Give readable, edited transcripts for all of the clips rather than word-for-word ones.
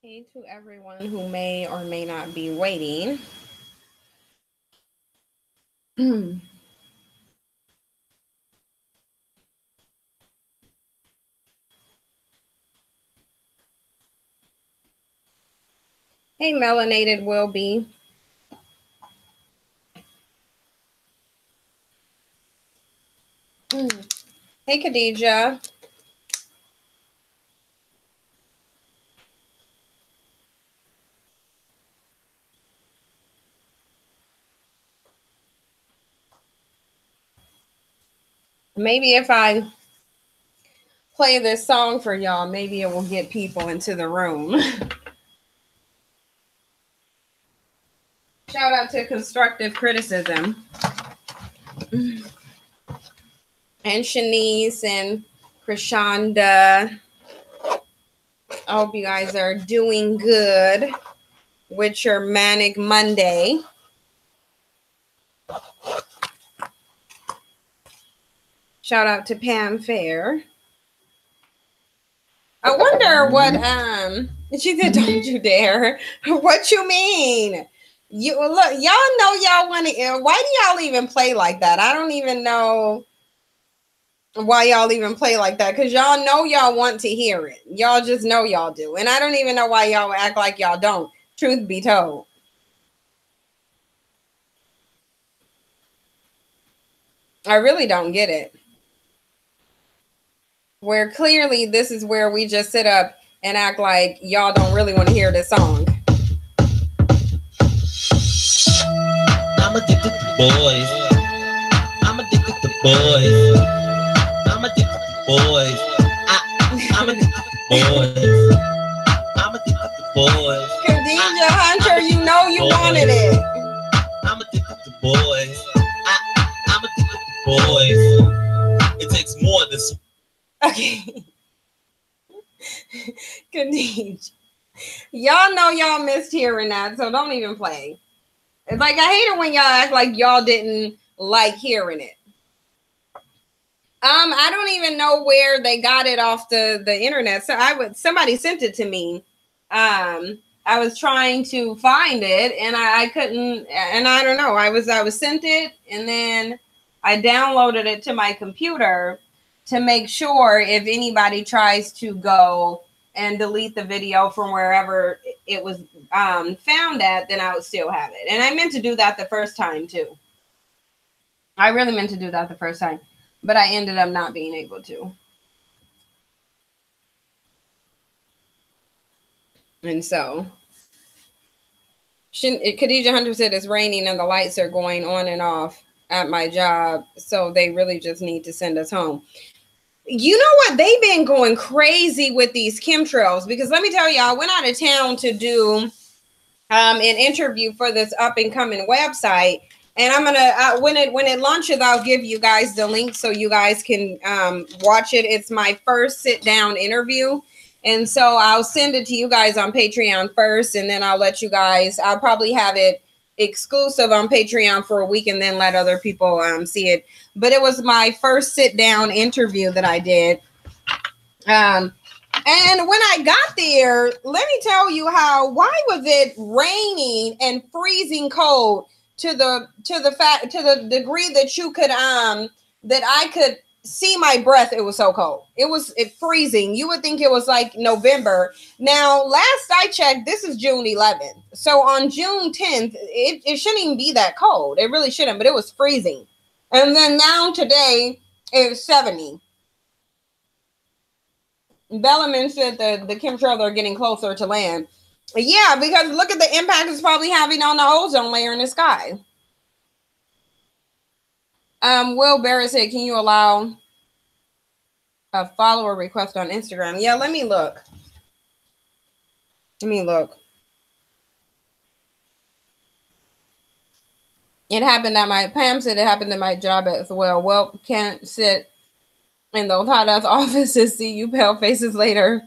Hey to everyone who may or may not be waiting. Hey, melanated will be. Hey, Khadija. Maybe if I play this song for y'all, maybe it will get people into the room. Shout out to constructive criticism. And Shanice and Krishanda. I hope you guys are doing good with your Manic Monday. Shout out to Pam Fair. I wonder what she said, don't you dare. What you mean? You look, y'all know y'all want to. Why do y'all even play like that? I don't even know why y'all even play like that, because y'all know y'all want to hear it. Y'all just know y'all do. And I don't even know why y'all act like y'all don't. Truth be told. I really don't get it. Where clearly this is where we just sit up and act like y'all don't really want to hear this song. I'm addicted to boys. I'm addicted to boys. I'm addicted to boys. I'm addicted to boys. I'm addicted to boys. Khadija Hunter, you know you wanted it. I'm addicted to boys. I'm addicted to boys. It takes more than. Okay. Khadija. Y'all know y'all missed hearing that, so don't even play. It's like, I hate it when y'all act like y'all didn't like hearing it. I don't even know where they got it off the internet. So somebody sent it to me. I was trying to find it and I couldn't, and I don't know. I was sent it and then I downloaded it to my computer to make sure if anybody tries to go and delete the video from wherever it was found at, then I would still have it. And I meant to do that the first time too. I really meant to do that the first time, but I ended up not being able to. And so, Khadija Hunter said it's raining and the lights are going on and off at my job, so they really just need to send us home. You know what? They've been going crazy with these chemtrails, because let me tell you, I went out of town to do an interview for this up and coming website. And I'm gonna when it launches, I'll give you guys the link so you guys can watch it. It's my first sit down interview, and so I'll send it to you guys on Patreon first, and then I'll let you guys. I'll probably have it exclusive on Patreon for a week, and then let other people see it. But it was my first sit down interview that I did. And when I got there, let me tell you why was it raining and freezing cold to the degree that you could that I could see my breath. It was so cold. It was freezing. You would think it was like November. Now, last I checked, this is June 11th. So on June 10th, it shouldn't even be that cold. It really shouldn't, but it was freezing. And then now today it's 70. Bellarmine said the chemtrails are getting closer to land. Yeah, because look at the impact it's probably having on the ozone layer in the sky. Will Barrett said, can you allow a follower request on Instagram? Yeah, let me look. It happened at Pam said it happened at my job as well. Well, can't sit in those hot ass offices. See you pale faces later.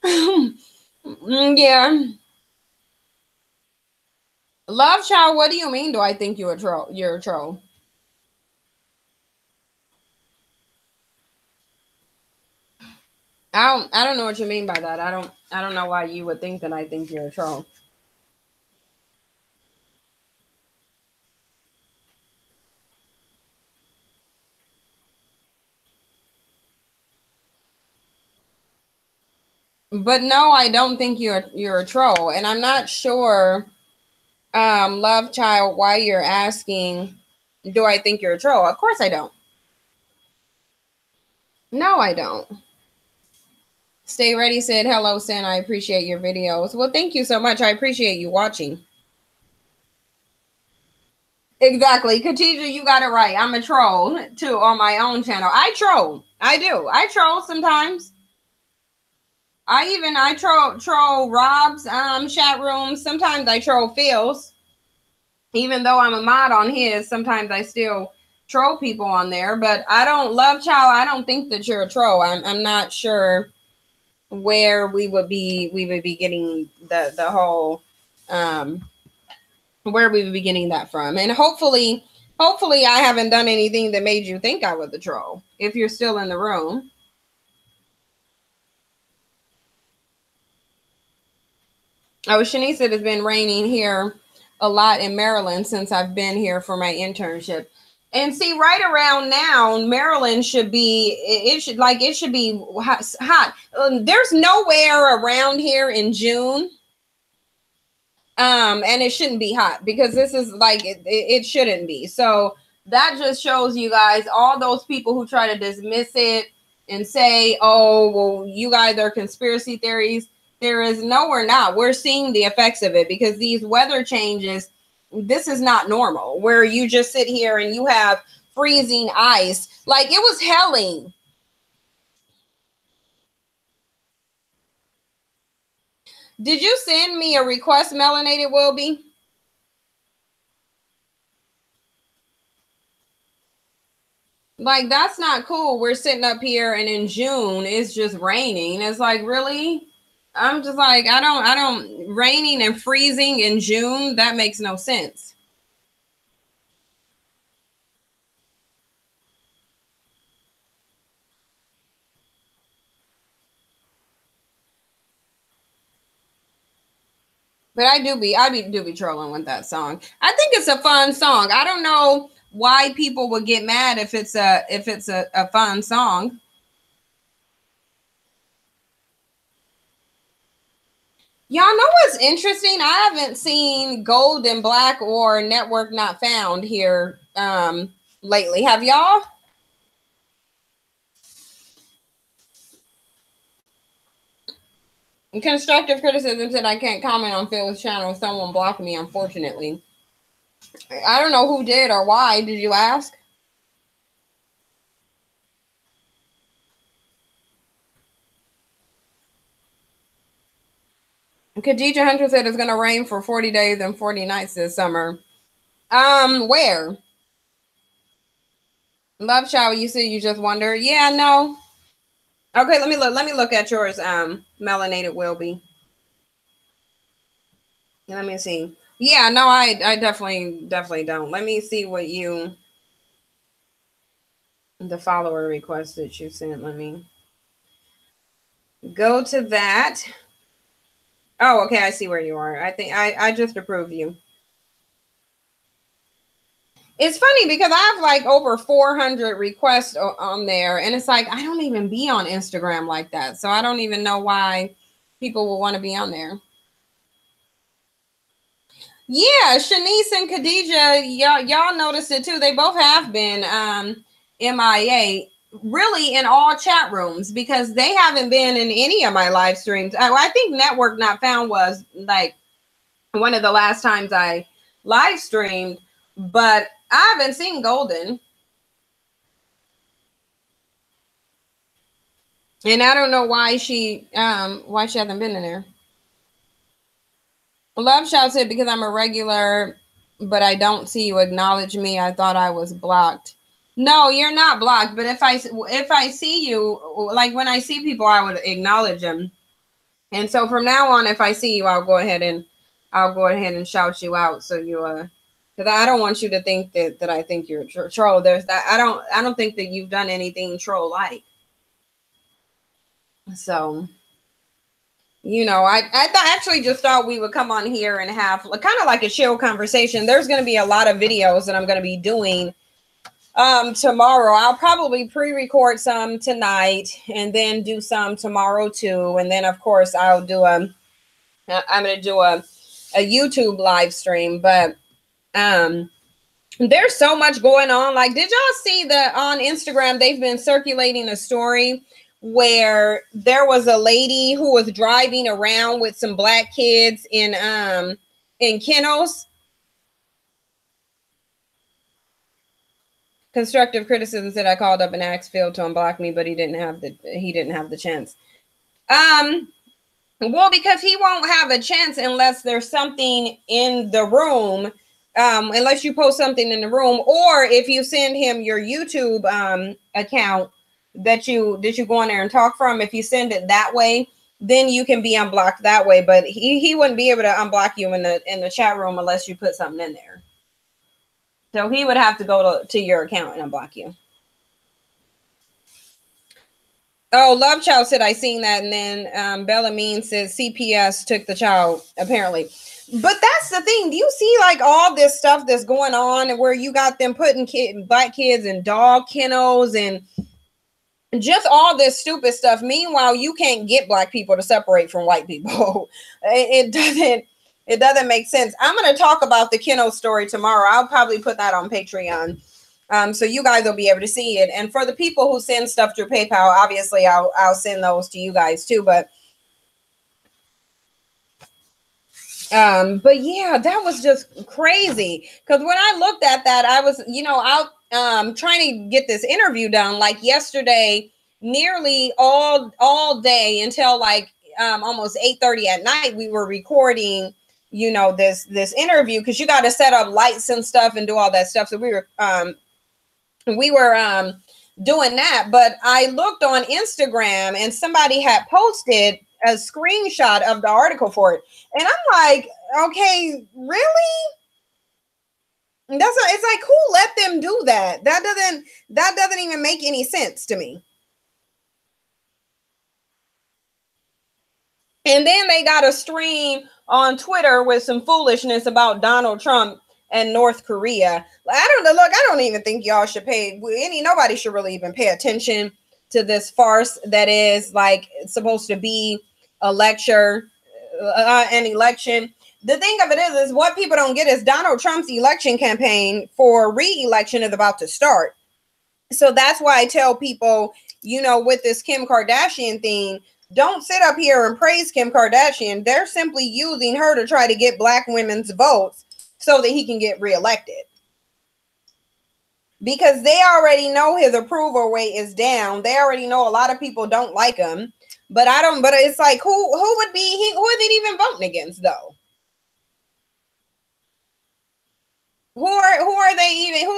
Yeah. Love child, what do you mean? Do I think you're a troll? You're a troll. I don't know what you mean by that. I don't know why you would think that I think you're a troll. But no, I don't think you're a troll, and I'm not sure, love child, why you're asking. Do I think you're a troll? Of course I don't. No, I don't. Stay Ready said, hello, Sin. I appreciate your videos. Well, thank you so much. I appreciate you watching. Exactly. Khadija, you got it right. I'm a troll too on my own channel. I troll. I do. I troll sometimes. I troll Rob's chat room. Sometimes I troll Phil's. Even though I'm a mod on his, sometimes I still troll people on there. But I don't, love child, I don't think that you're a troll. I'm not sure where we would be getting the whole where we would be getting that from. And hopefully I haven't done anything that made you think I was a troll, if you're still in the room. Oh, Shanice, it has been raining here a lot in Maryland since I've been here for my internship. And see, right around now, Maryland should be, it should be hot. There's nowhere around here in June. And it shouldn't be hot, because this is like, it shouldn't be. So that just shows you guys, all those people who try to dismiss it and say, oh, well, you guys are conspiracy theories. There is, no, we're not. We're seeing the effects of it, because these weather changes, this is not normal, where you just sit here and you have freezing ice. Like, it was helling. Did you send me a request, Melanated Wilby? Like, that's not cool. We're sitting up here and in June it's just raining. It's like, really? I'm just like, I don't, raining and freezing in June, that makes no sense. But I do be trolling with that song. I think it's a fun song. I don't know why people would get mad if it's a fun song. Y'all know what's interesting? I haven't seen Gold and Black or Network Not Found here lately. Have y'all? Constructive criticism said I can't comment on Phil's channel. Someone blocked me, unfortunately. I don't know who did or why. Did you ask? Khadija Hunter said it's going to rain for 40 days and 40 nights this summer. Where? Love shower, you said you just wonder. Yeah, no. Okay, let me look at yours, Melanated Wilby. Let me see. Yeah, no, I definitely don't. Let me see what the follower request that you sent. Let me go to that. Oh, okay, I see where you are. I think I just approved you. It's funny because I have like over 400 requests on there, and it's like, I don't even be on Instagram like that. So I don't even know why people will want to be on there. Yeah, Shanice and Khadija, y'all noticed it too. They both have been MIA, really, in all chat rooms, because they haven't been in any of my live streams. I think Network Not Found was like one of the last times I live streamed, but I haven't seen Golden. And I don't know why she hasn't been in there. Love Shout said, because I'm a regular, but I don't see you acknowledge me. I thought I was blocked. No, you're not blocked. But if I see you, like when I see people, I would acknowledge them. And so from now on, if I see you, I'll go ahead and shout you out. So you because I don't want you to think that I think you're a troll. There's that. I don't think that you've done anything troll like. So, I actually just thought we would come on here and have kind of like a chill conversation. There's going to be a lot of videos that I'm going to be doing tomorrow. I'll probably pre-record some tonight and then do some tomorrow too. And then of course I'm going to do a YouTube live stream, but there's so much going on. Like, did y'all see that on Instagram they've been circulating a story where there was a lady who was driving around with some black kids in kennels? Constructive criticism said I called up and asked Phil to unblock me, but he didn't have the chance. Well, because he won't have a chance unless there's something in the room, unless you post something in the room, or if you send him your YouTube account that you go on there and talk from. If you send it that way, then you can be unblocked that way. But he wouldn't be able to unblock you in the chat room unless you put something in there. So he would have to go to your account and unblock you. Oh, Love Child said I seen that, and then Bellamine says CPS took the child apparently. But that's the thing. Do you see like all this stuff that's going on where you got them putting black kids in dog kennels and just all this stupid stuff? Meanwhile, you can't get black people to separate from white people. It doesn't make sense. I'm going to talk about the kennel story tomorrow. I'll probably put that on Patreon. So you guys will be able to see it. And for the people who send stuff through PayPal, obviously I'll send those to you guys too. But yeah, that was just crazy. Because when I looked at that, I was, out trying to get this interview done. Like yesterday, nearly all day until like almost 8:30 at night, we were recording, this interview, because you got to set up lights and stuff and do all that stuff. So we were doing that. But I looked on Instagram and somebody had posted a screenshot of the article for it, and I'm like, okay, really? It's like, who let them do that? That doesn't even make any sense to me. And then they got a stream on Twitter with some foolishness about Donald Trump and North Korea. I don't even think y'all should nobody should really even pay attention to this farce that is like supposed to be a lecture, an election. The thing of it is what people don't get is Donald Trump's election campaign for re-election is about to start. So that's why I tell people, with this Kim Kardashian thing, don't sit up here and praise Kim Kardashian. They're simply using her to try to get black women's votes so that he can get reelected. Because they already know his approval rate is down. They already know a lot of people don't like him. But it's like, who is he even voting against though? Who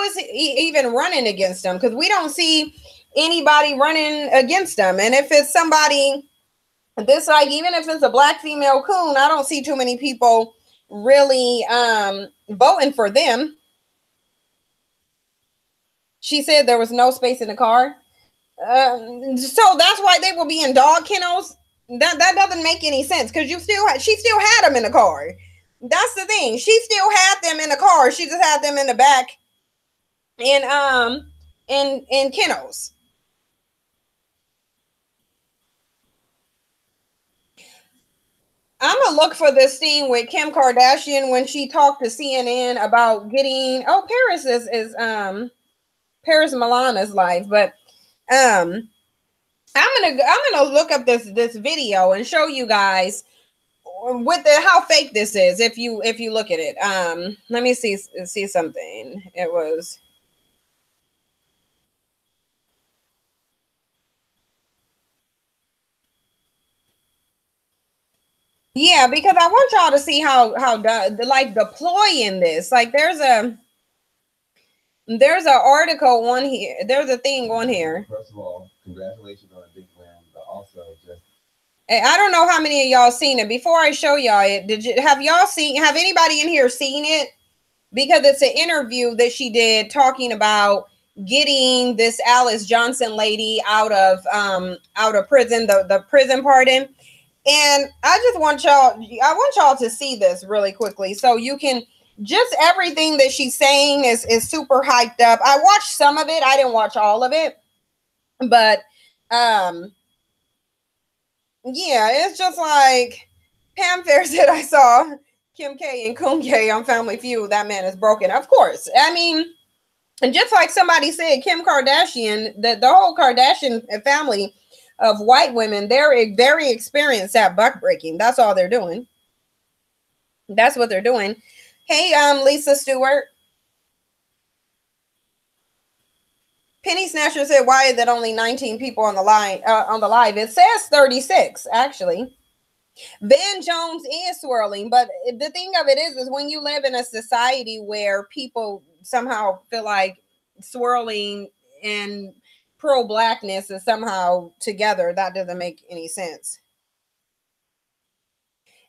is he even running against them? Because we don't see anybody running against them. And if it's somebody this, like, even if it's a black female coon, I don't see too many people really voting for them. She said there was no space in the car. So that's why they will be in dog kennels. That doesn't make any sense, because she still had them in the car. That's the thing. She still had them in the car. She just had them in the back in kennels. I'm gonna look for this scene with Kim Kardashian when she talked to CNN about getting Paris is Paris Milana's life, but I'm gonna look up this video and show you guys with how fake this is. If you look at it, let me see something. It was. Yeah, because I want y'all to see how the ploy in this. Like there's an article on here. There's a thing on here. First of all, congratulations on a big win, but also just. I don't know how many of y'all seen it. Before I show y'all it, have anybody in here seen it? Because it's an interview that she did talking about, getting this Alice Johnson lady out of prison, the prison pardon. And I want y'all to see this really quickly so you can just everything that she's saying is super hyped up. I watched some of it. I didn't watch all of it. But yeah, it's just like Pam Fair said, I saw Kim K and Kun K on Family Feud. That man is broken. Of course. I mean, and just like somebody said, Kim Kardashian, the whole Kardashian family of white women, they're very experienced at buck breaking. That's all they're doing. That's what they're doing. Hey, Lisa Stewart. Penny Snatcher said, why is it only 19 people on the line on the live? It says 36, actually. Van Jones is swirling, but the thing of it is when you live in a society where people somehow feel like swirling and pro-blackness is somehow together, that doesn't make any sense.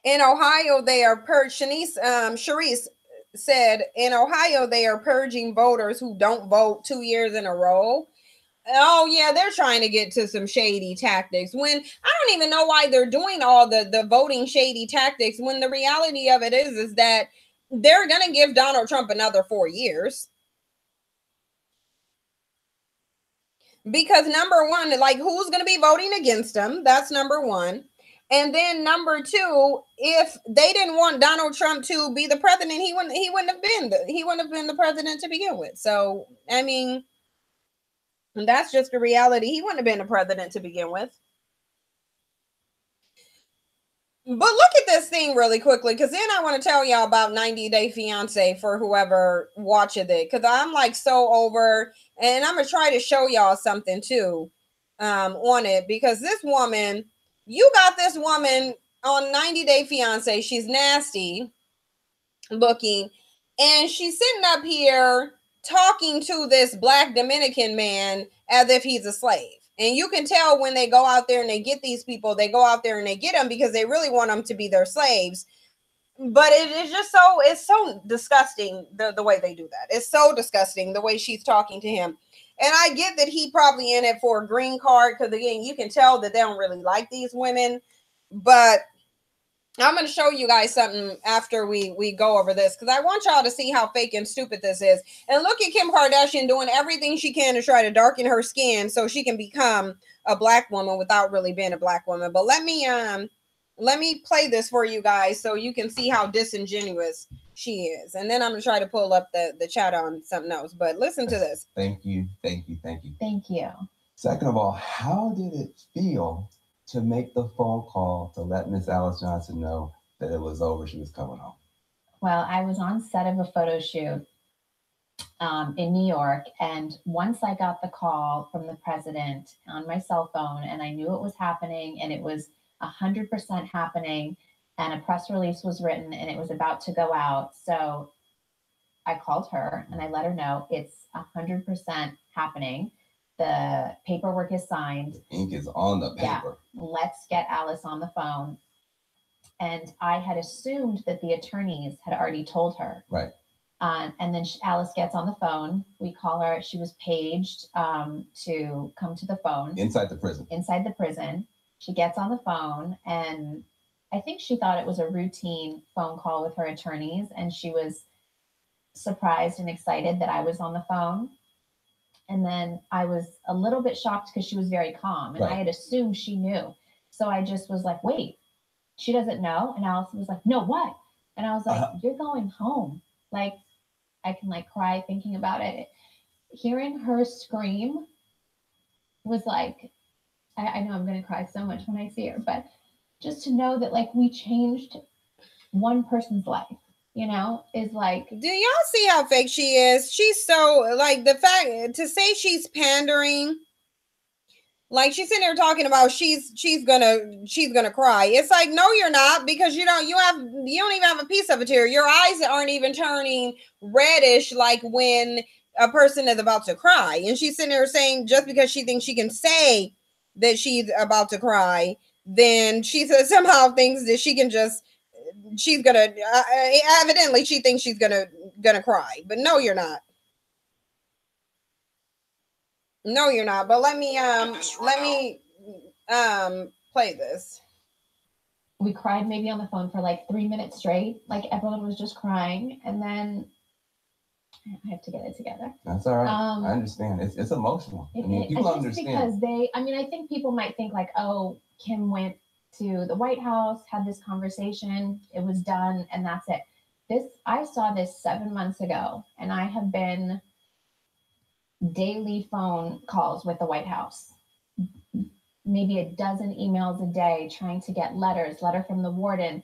In Ohio, they are Sharice said, in Ohio, they are purging voters who don't vote 2 years in a row. Oh yeah, they're trying to get to some shady tactics when I don't even know why they're doing all the voting shady tactics when the reality of it is that they're going to give Donald Trump another 4 years. Because number one, like who's going to be voting against him? That's number one. And then number two, if they didn't want Donald Trump to be the president, he wouldn't have been the president to begin with. So, I mean, that's just the reality. He wouldn't have been the president to begin with. But look at this thing really quickly, because then I want to tell y'all about 90 Day Fiance for whoever watches it, because I'm like so over, and I'm going to try to show y'all something too on it, because this woman, you got this woman on 90 Day Fiance. She's nasty looking, and she's sitting up here talking to this black Dominican man as if he's a slave. And you can tell when they go out there and they get these people, they go out there and they get them because they really want them to be their slaves. But it is just it's so disgusting the way they do that. It's so disgusting the way she's talking to him. And I get that he probably in it for a green card, because again, you can tell that they don't really like these women. But I'm going to show you guys something after we go over this, because I want y'all to see how fake and stupid this is. And look at Kim Kardashian doing everything she can to try to darken her skin so she can become a black woman without really being a black woman. But let me play this for you guys so you can see how disingenuous she is. And then I'm going to try to pull up the chat on something else. But listen to this. Thank you. Thank you. Second of all, how did it feel to make the phone call to let Miss Alice Johnson know that it was over, she was coming home? Well, I was on set of a photo shoot in New York, and once I got the call from the president on my cell phone, and I knew it was happening, and it was 100% happening, and a press release was written, and it was about to go out. So I called her and I let her know it's 100% happening. The paperwork is signed. The ink is on the paper. Yeah, let's get Alice on the phone. And I had assumed that the attorneys had already told her. Right. And then Alice gets on the phone. We call her. She was paged to come to the phone. Inside the prison. Inside the prison. She gets on the phone, and I think she thought it was a routine phone call with her attorneys. And she was surprised and excited that I was on the phone. And then I was a little bit shocked because she was very calm, and right. I had assumed she knew. So I just was like, wait, she doesn't know? And Alice was like, no, what? And I was like, you're going home. Like, I can like cry thinking about it. Hearing her scream was like, I know I'm going to cry so much when I see her, but just to know that like we changed one person's life. You know, is like, do y'all see how fake she is? She's so like, the fact to say she's pandering, like she's sitting there talking about she's gonna cry. It's like, no, you're not, because you don't even have a piece of a tear. Your eyes aren't even turning reddish like when a person is about to cry. And she's sitting there saying just because she thinks she can say that she's about to cry, then she somehow thinks that she can just. She's gonna evidently she thinks she's gonna cry, but no, you're not. No, you're not. But let me play this. We cried maybe on the phone for like 3 minutes straight. Like everyone was just crying, and then I have to get it together. That's all right. I understand. It's emotional. I mean, people understand. Because I think people might think like, oh, Kim went to the White House, had this conversation, it was done, and that's it. I saw this 7 months ago, and I have been daily phone calls with the White House, maybe a dozen emails a day, trying to get letter from the warden.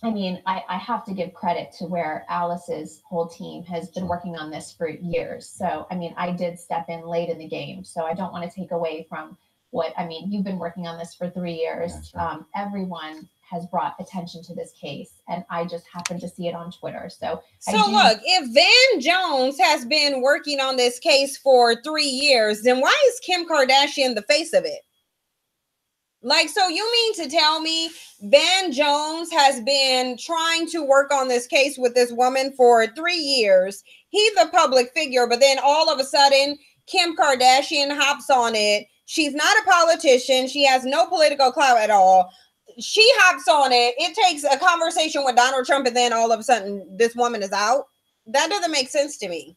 I mean, I have to give credit to where Alice's whole team has been working on this for years. So, I mean, I did step in late in the game. So I don't want to take away from you've been working on this for 3 years. Right. Everyone has brought attention to this case, and I just happened to see it on Twitter. So look, if Van Jones has been working on this case for 3 years, then why is Kim Kardashian the face of it? Like, so you mean to tell me Van Jones has been trying to work on this case with this woman for 3 years? He's a public figure, but then all of a sudden, Kim Kardashian hops on it. She's not a politician. She has no political clout at all. She hops on it. It takes a conversation with Donald Trump, and then all of a sudden, this woman is out. That doesn't make sense to me.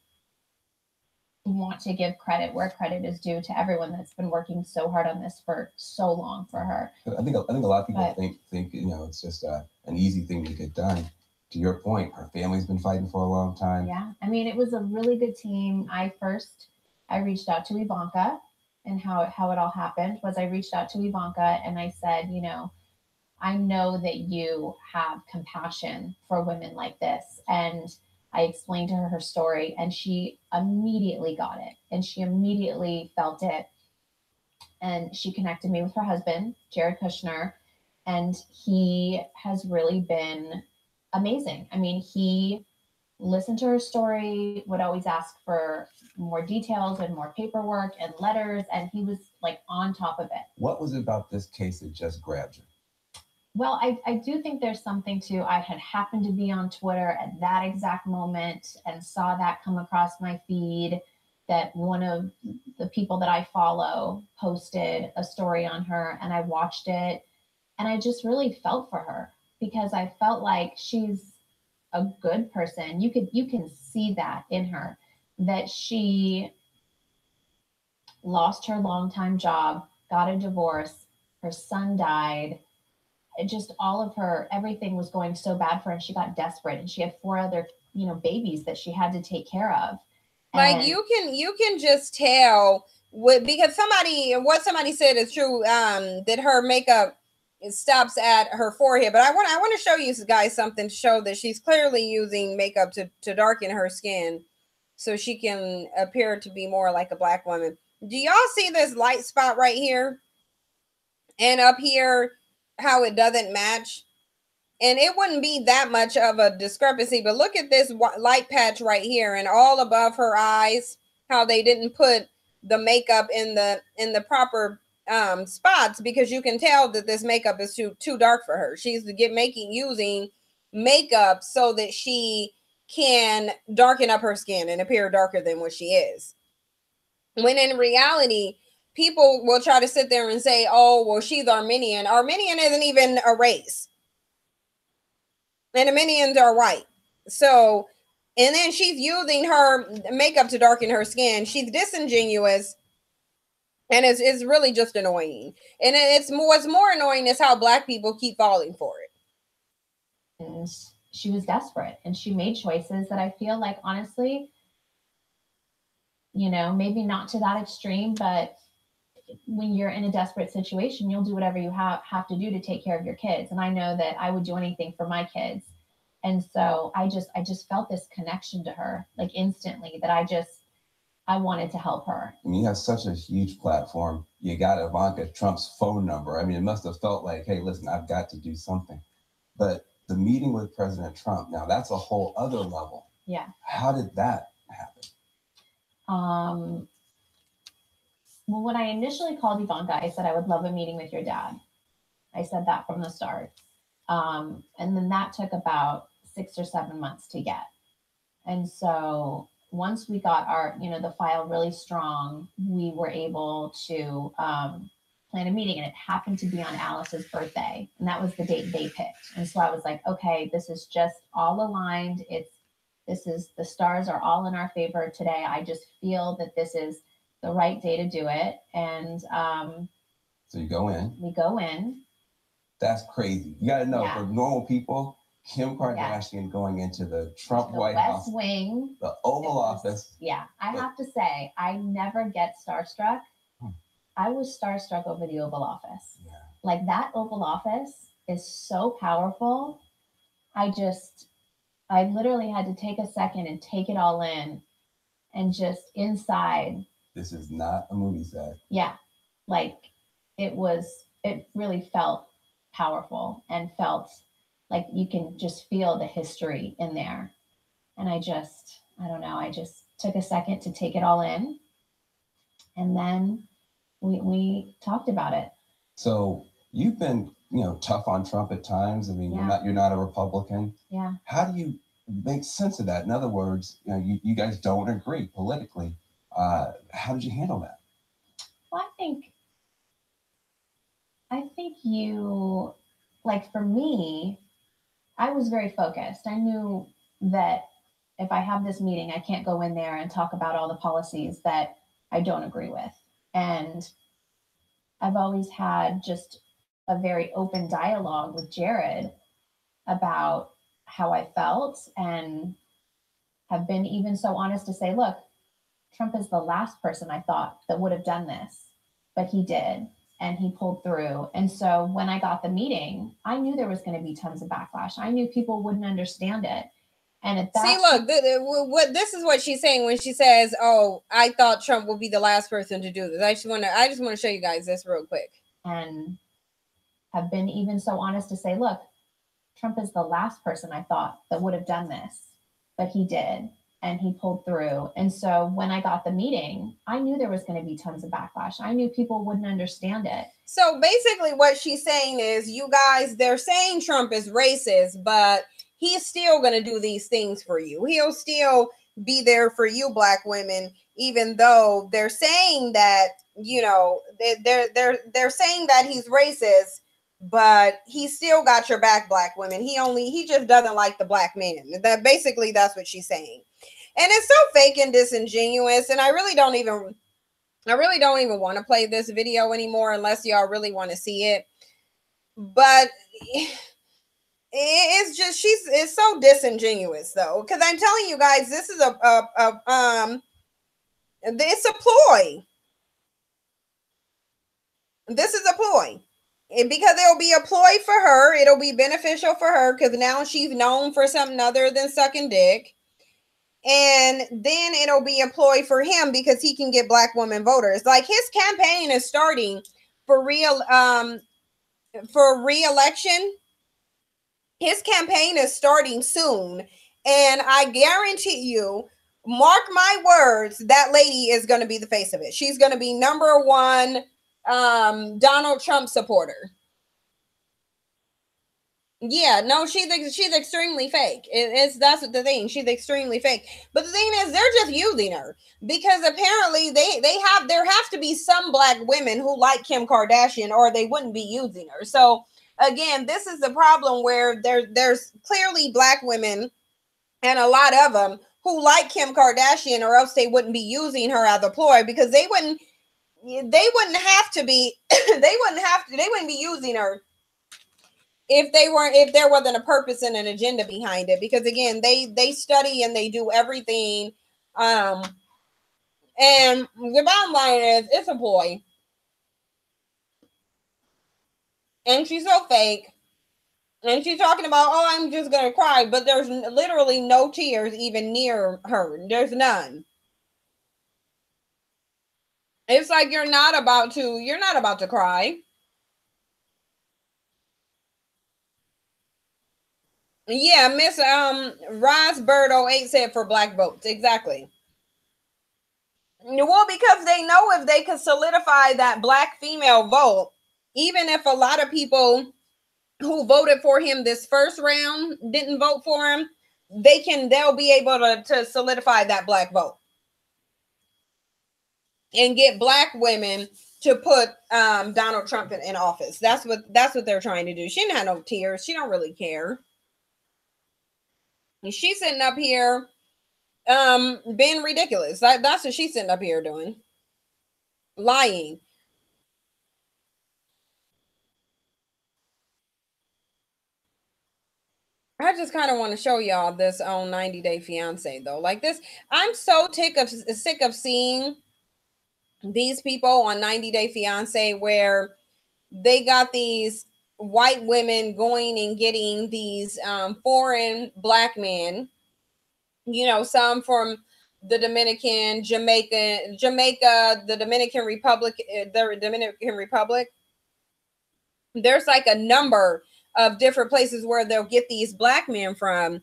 Want to give credit where credit is due to everyone that's been working so hard on this for so long for her. I think a lot of people think it's just an easy thing to get done. To your point, her family's been fighting for a long time. Yeah, I mean, it was a really good team. I reached out to Ivanka, and how it all happened was I reached out to Ivanka and I said, I know that you have compassion for women like this, and I explained to her story, and she immediately got it, and she immediately felt it. And she connected me with her husband, Jared Kushner, and he has really been amazing. I mean, he listened to her story, would always ask for more details and more paperwork and letters, and he was like on top of it. What was it about this case that just grabbed you? Well, I do think there's something to, I had happened to be on Twitter at that exact moment and saw that come across my feed, that one of the people that I follow posted a story on her, and I watched it, and I just really felt for her because I felt like she's a good person. You can see that in her, that she lost her longtime job, got a divorce, her son died. Just all of her, everything was going so bad for her, and she got desperate, and she had 4 other babies that she had to take care of. Like, you can just tell because what somebody said is true, that her makeup stops at her forehead. But I want to show you guys something to show that she's clearly using makeup to darken her skin so she can appear to be more like a black woman. Do y'all see this light spot right here? And up here, how it doesn't match? And it wouldn't be that much of a discrepancy, but look at this light patch right here, and all above her eyes, how they didn't put the makeup in the proper spots, because you can tell that this makeup is too dark for her. She's using makeup so that she can darken up her skin and appear darker than what she is. When in reality, people will try to sit there and say, oh, well, she's Armenian. Armenian isn't even a race. And Armenians are white. So, and then she's using her makeup to darken her skin. She's disingenuous. And it's really just annoying. And what's more annoying is how black people keep falling for it. And she was desperate, and she made choices that I feel like, honestly, maybe not to that extreme, but when you're in a desperate situation, you'll do whatever you have to do to take care of your kids. And I know that I would do anything for my kids. And so I just felt this connection to her, like instantly, that I wanted to help her. I mean, you have such a huge platform. You got Ivanka Trump's phone number. I mean, it must have felt like, hey, listen, I've got to do something. But the meeting with President Trump, now that's a whole other level. Yeah. How did that happen? Well, when I initially called Ivanka, I said I would love a meeting with your dad. I said that from the start. And then that took about 6 or 7 months to get. And so once we got our, the file really strong, we were able to plan a meeting, and it happened to be on Alice's birthday, and that was the date they picked. And so I was like, okay, this is just all aligned. The stars are all in our favor today. I just feel that this is the right day to do it. And so you go in. We go in. That's crazy. You got to know, Yeah. for normal people, Kim Kardashian going into the Trump White House, West Wing, the Oval Office. Yeah, I have to say, I never get starstruck. I was starstruck over the Oval Office. Yeah. Like, that Oval Office is so powerful. I literally had to take a second and take it all in, and just inside. This is not a movie set. Yeah. Like, it really felt powerful and felt like you can just feel the history in there. And I don't know, I just took a second to take it all in. And then we talked about it. So you've been, tough on Trump at times. I mean, you're not a Republican. Yeah. How do you make sense of that? In other words, you guys don't agree politically. How did you handle that? Well, I think you, like, for me, I was very focused. I knew that if I have this meeting, I can't go in there and talk about all the policies that I don't agree with. And I've always had just a very open dialogue with Jared about how I felt, and have been even so honest to say, look, Trump is the last person I thought that would have done this, but he did, and he pulled through. And so when I got the meeting, I knew there was going to be tons of backlash. I knew people wouldn't understand it. And at that, see, look, this is what she's saying when she says, "Oh, I thought Trump would be the last person to do this." I just want to show you guys this real quick. And have been even so honest to say, look, Trump is the last person I thought that would have done this, but he did, and he pulled through. And so when I got the meeting, I knew there was going to be tons of backlash. I knew people wouldn't understand it. So basically what she's saying is, you guys, they're saying Trump is racist, but he's still going to do these things for you. He'll still be there for you, Black women, even though they're saying that, they're saying that he's racist, but he still got your back, Black women. He just doesn't like the Black men. That's what she's saying. And it's so fake and disingenuous. And I really don't even want to play this video anymore unless y'all really want to see it. But it's just, it's so disingenuous though. Because I'm telling you guys, this is it's a ploy. This is a ploy. And because it'll be a ploy for her, it'll be beneficial for her because now she's known for something other than sucking dick. And then it'll be a ploy for him because he can get Black women voters. Like, his campaign is starting for re-election. His campaign is starting soon. And I guarantee you, mark my words, that lady is going to be the face of it. She's going to be number one Donald Trump supporter. Yeah, no, she's extremely fake. That's the thing. She's extremely fake. But the thing is, they're just using her because apparently there have to be some Black women who like Kim Kardashian, or they wouldn't be using her. So again, this is the problem where there's clearly Black women, and a lot of them, who like Kim Kardashian, or else they wouldn't be using her as a ploy, because they wouldn't have to be they wouldn't be using her if there wasn't a purpose and an agenda behind it. Because again, they study and they do everything. And the bottom line is, it's a ploy. And she's so fake. And she's talking about, oh, I'm just gonna cry, but there's literally no tears even near her. There's none. It's like you're not about to cry. Yeah, Miss Rosbird 08 said for Black votes. Exactly. Well, because they know if they could solidify that Black female vote, even if a lot of people who voted for him this first round didn't vote for him, they'll be able to solidify that black vote and get black women to put Donald Trump in office. That's what they're trying to do. She didn't have no tears. She don't really care. And she's sitting up here being ridiculous. That's what she's sitting up here doing. Lying. I just kind of want to show y'all this on 90 Day Fiance though. Like this, I'm so sick of seeing these people on 90 Day Fiance where they got these white women going and getting these foreign black men, you know, some from the Jamaica, the Dominican Republic, There's like a number of different places where they'll get these black men from.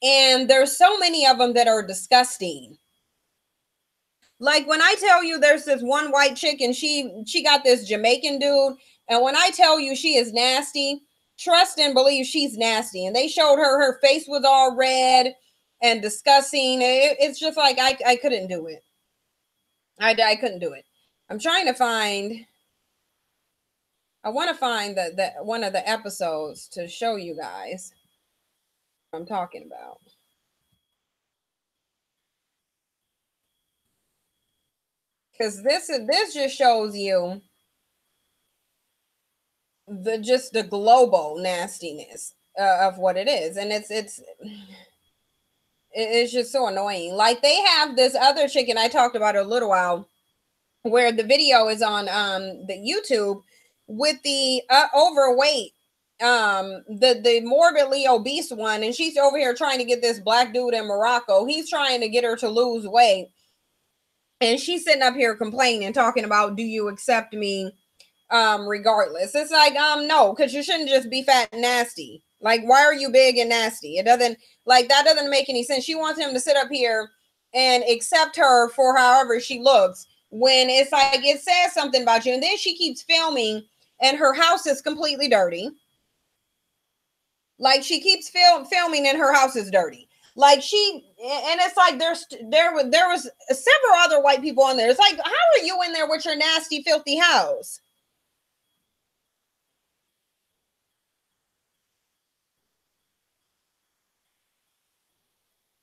And there's so many of them that are disgusting. Like when I tell you there's this one white chick and she got this Jamaican dude, and when I tell you she is nasty, trust and believe she's nasty. And they showed her face was all red and disgusting. It's just like I couldn't do it. I couldn't do it. I'm trying to find. I want to find the one of the episodes to show you guys what I'm talking about. Because this just shows you the global nastiness of what it is, and it's just so annoying. Like they have this other chicken I talked about a little while, where the video is on the YouTube with the overweight, the morbidly obese one, and she's over here trying to get this black dude in Morocco. He's trying to get her to lose weight. And she's sitting up here complaining, talking about, do you accept me regardless? It's like, no, because you shouldn't just be fat and nasty. Like, why are you big and nasty? It doesn't, like, that doesn't make any sense. She wants him to sit up here and accept her for however she looks, when it's like, it says something about you. And then she keeps filming and her house is completely dirty. Like, she keeps filming and her house is dirty. Like and it's like there was several other white people on there. It's like, how are you in there with your nasty, filthy house?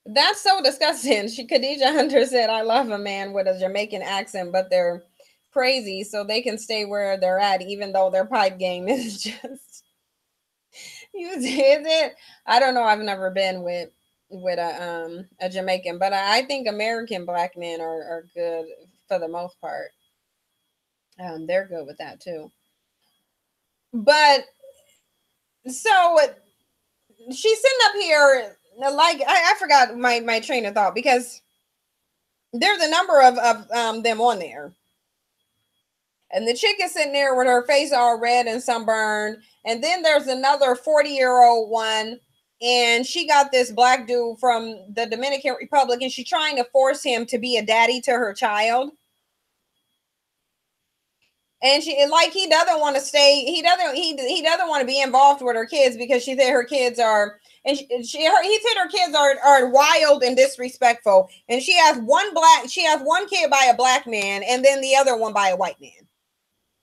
That's so disgusting. Khadijah Hunter said, I love a man with a Jamaican accent, but they're crazy, so they can stay where they're at, even though their pipe game is just is it? I don't know. I've never been with a Jamaican, but I think American black men are good for the most part. They're good with that too. But so she's sitting up here, like I forgot my train of thought, because there's a number of them on there. And the chick is sitting there with her face all red and sunburned. And then there's another 40-year-old one, and she got this black dude from the Dominican Republic, and she's trying to force him to be a daddy to her child. And she, like, he doesn't want to stay. He doesn't want to be involved with her kids, because she said her kids are, and he said her kids are wild and disrespectful. And she has one kid by a black man, and then the other one by a white man.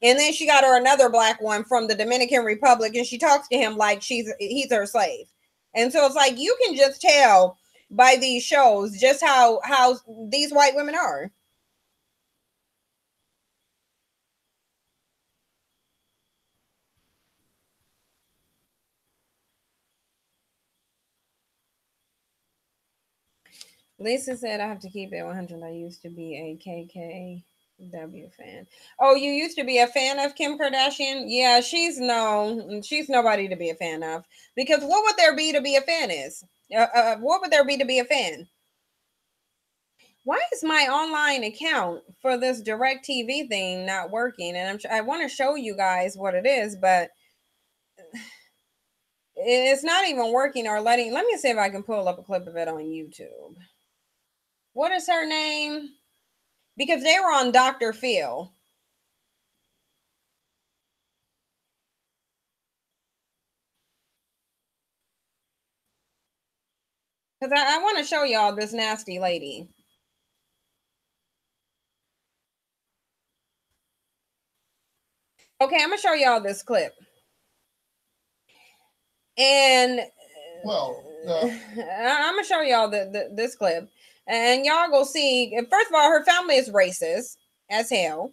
And then she got her another black one from the Dominican Republic, and she talks to him like he's her slave. And so it's like, you can just tell by these shows just how these white women are. Lisa said, I have to keep it 100. I used to be a KKW fan. Oh, you used to be a fan of Kim Kardashian? Yeah, she's nobody to be a fan of. Because what would there be to be a fan is? What would there be to be a fan? Why is my online account for this DirecTV thing not working? And I want to show you guys what it is, but it's not even working or letting. Let me see if I can pull up a clip of it on YouTube. What is her name? Because they were on Dr. Phil. Because I want to show y'all this nasty lady. Okay, I'm gonna show y'all this clip. And I'm gonna show y'all this clip, and y'all go see. First of all, her family is racist as hell,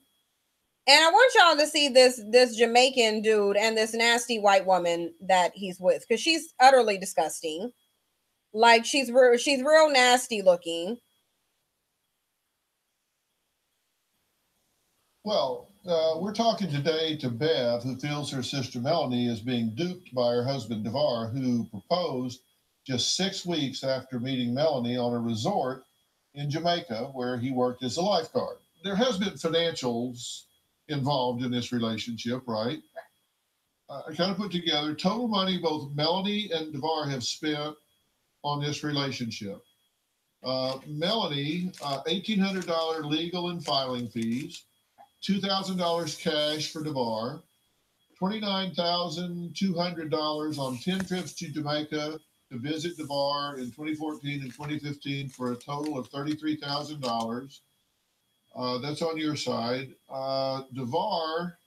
and I want y'all to see this Jamaican dude and this nasty white woman that he's with, because she's utterly disgusting. Like she's real nasty looking. Well, we're talking today to Bev, who feels her sister Melanie is being duped by her husband DeVar, who proposed just 6 weeks after meeting Melanie on a resort in Jamaica where he worked as a lifeguard. There has been financials involved in this relationship, right? I kind of put together total money both Melanie and DeVar have spent on this relationship. Melanie, $1,800 legal and filing fees, $2,000 cash for DeVar, $29,200 on 10 trips to Jamaica to visit DeVar in 2014 and 2015 for a total of $33,000. That's on your side. DeVar,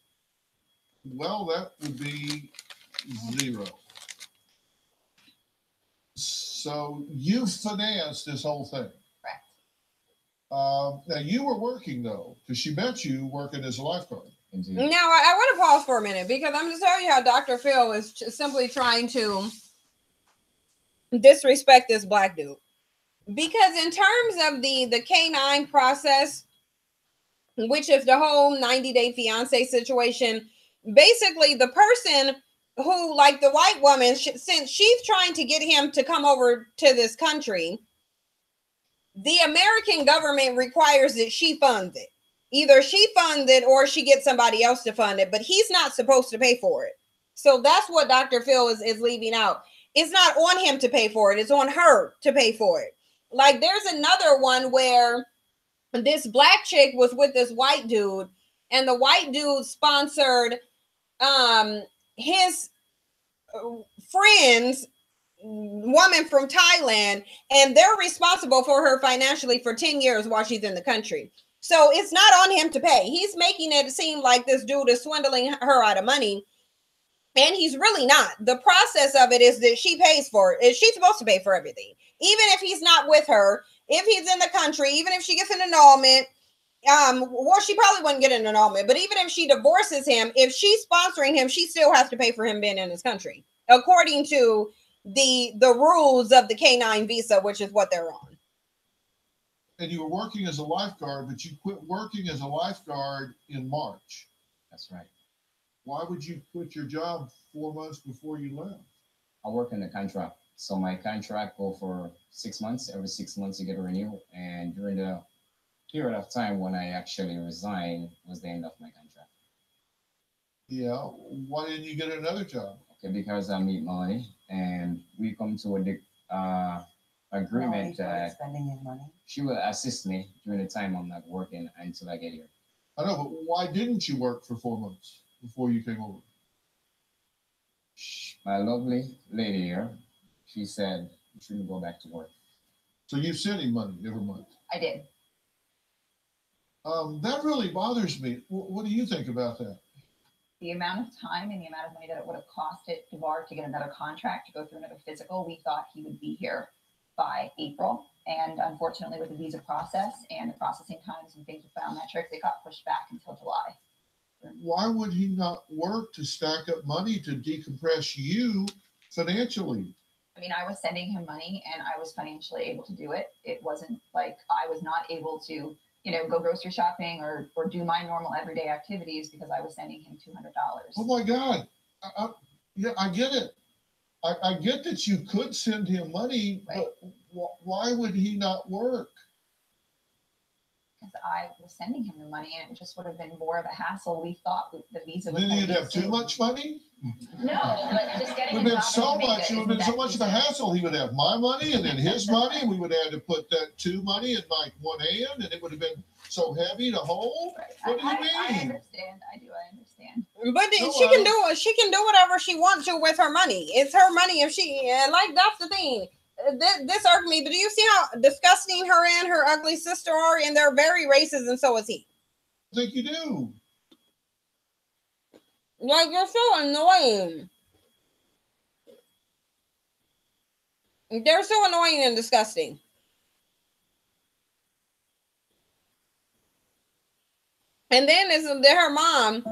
well, that would be zero. So you financed this whole thing. Now you were working though, because she met you working as a lifeguard. Indeed. Now I want to pause for a minute, because I'm just telling you how Dr. Phil is simply trying to disrespect this black dude. Because in terms of the K-9 process, which is the whole 90-day fiance situation, basically the person who, like the white woman, since she's trying to get him to come over to this country, the American government requires that she funds it. Either she funds it or she gets somebody else to fund it, but he's not supposed to pay for it. So that's what Dr. Phil is leaving out. It's not on him to pay for it. It's on her to pay for it. Like there's another one where this black chick was with this white dude, and the white dude sponsored his friend's woman from Thailand, and they're responsible for her financially for 10 years while she's in the country. So it's not on him to pay. He's making it seem like this dude is swindling her out of money, and he's really not. The process of it is that she pays for it. She's supposed to pay for everything. Even if he's not with her, if he's in the country, even if she gets an annulment, well, she probably wouldn't get an annulment, but even if she divorces him, if she's sponsoring him, she still has to pay for him being in this country, according to the rules of the K-9 visa, which is what they're on. And you were working as a lifeguard, but you quit working as a lifeguard in March. That's right. Why would you quit your job 4 months before you left? I work in the contract. So my contract go for 6 months. Every 6 months you get a renewal. And during the period of time when I actually resigned was the end of my contract. Yeah. Why didn't you get another job? Okay, because I meet Melanie and we come to a agreement that spending your money. She will assist me during the time I'm not working until I get here. I know, but why didn't you work for 4 months before you came over? My lovely lady here, she said you shouldn't go back to work. So you sent him money every month? I did. That really bothers me. What do you think about that? The amount of time and the amount of money that it would have costed DeVar to get another contract, to go through another physical, we thought he would be here by April. And unfortunately, with the visa process and the processing times and things with biometrics, it got pushed back until July. Why would he not work to stack up money to decompress you financially? I mean, I was sending him money and I was financially able to do it. It wasn't like I was not able to, go grocery shopping or do my normal everyday activities because I was sending him $200. Oh my God. I get it. I get that you could send him money, right. But why would he not work? Because I was sending him the money and it just would have been more of a hassle. We thought the visa would then you'd have too much money? No, but just getting it would have been so much. It would have been so much of a hassle. He would have my money and then his money, and we would have had to put that two money in like one hand, and it would have been so heavy to hold. Right. What do you mean? I understand. I understand. But she can do whatever she wants to with her money. It's her money. If she that's the thing. this irked me. But do you see how disgusting her and her ugly sister are? And they're very racist, and so is he. I think you do. Like, you're so annoying. They're so annoying and disgusting. And then it's her mom.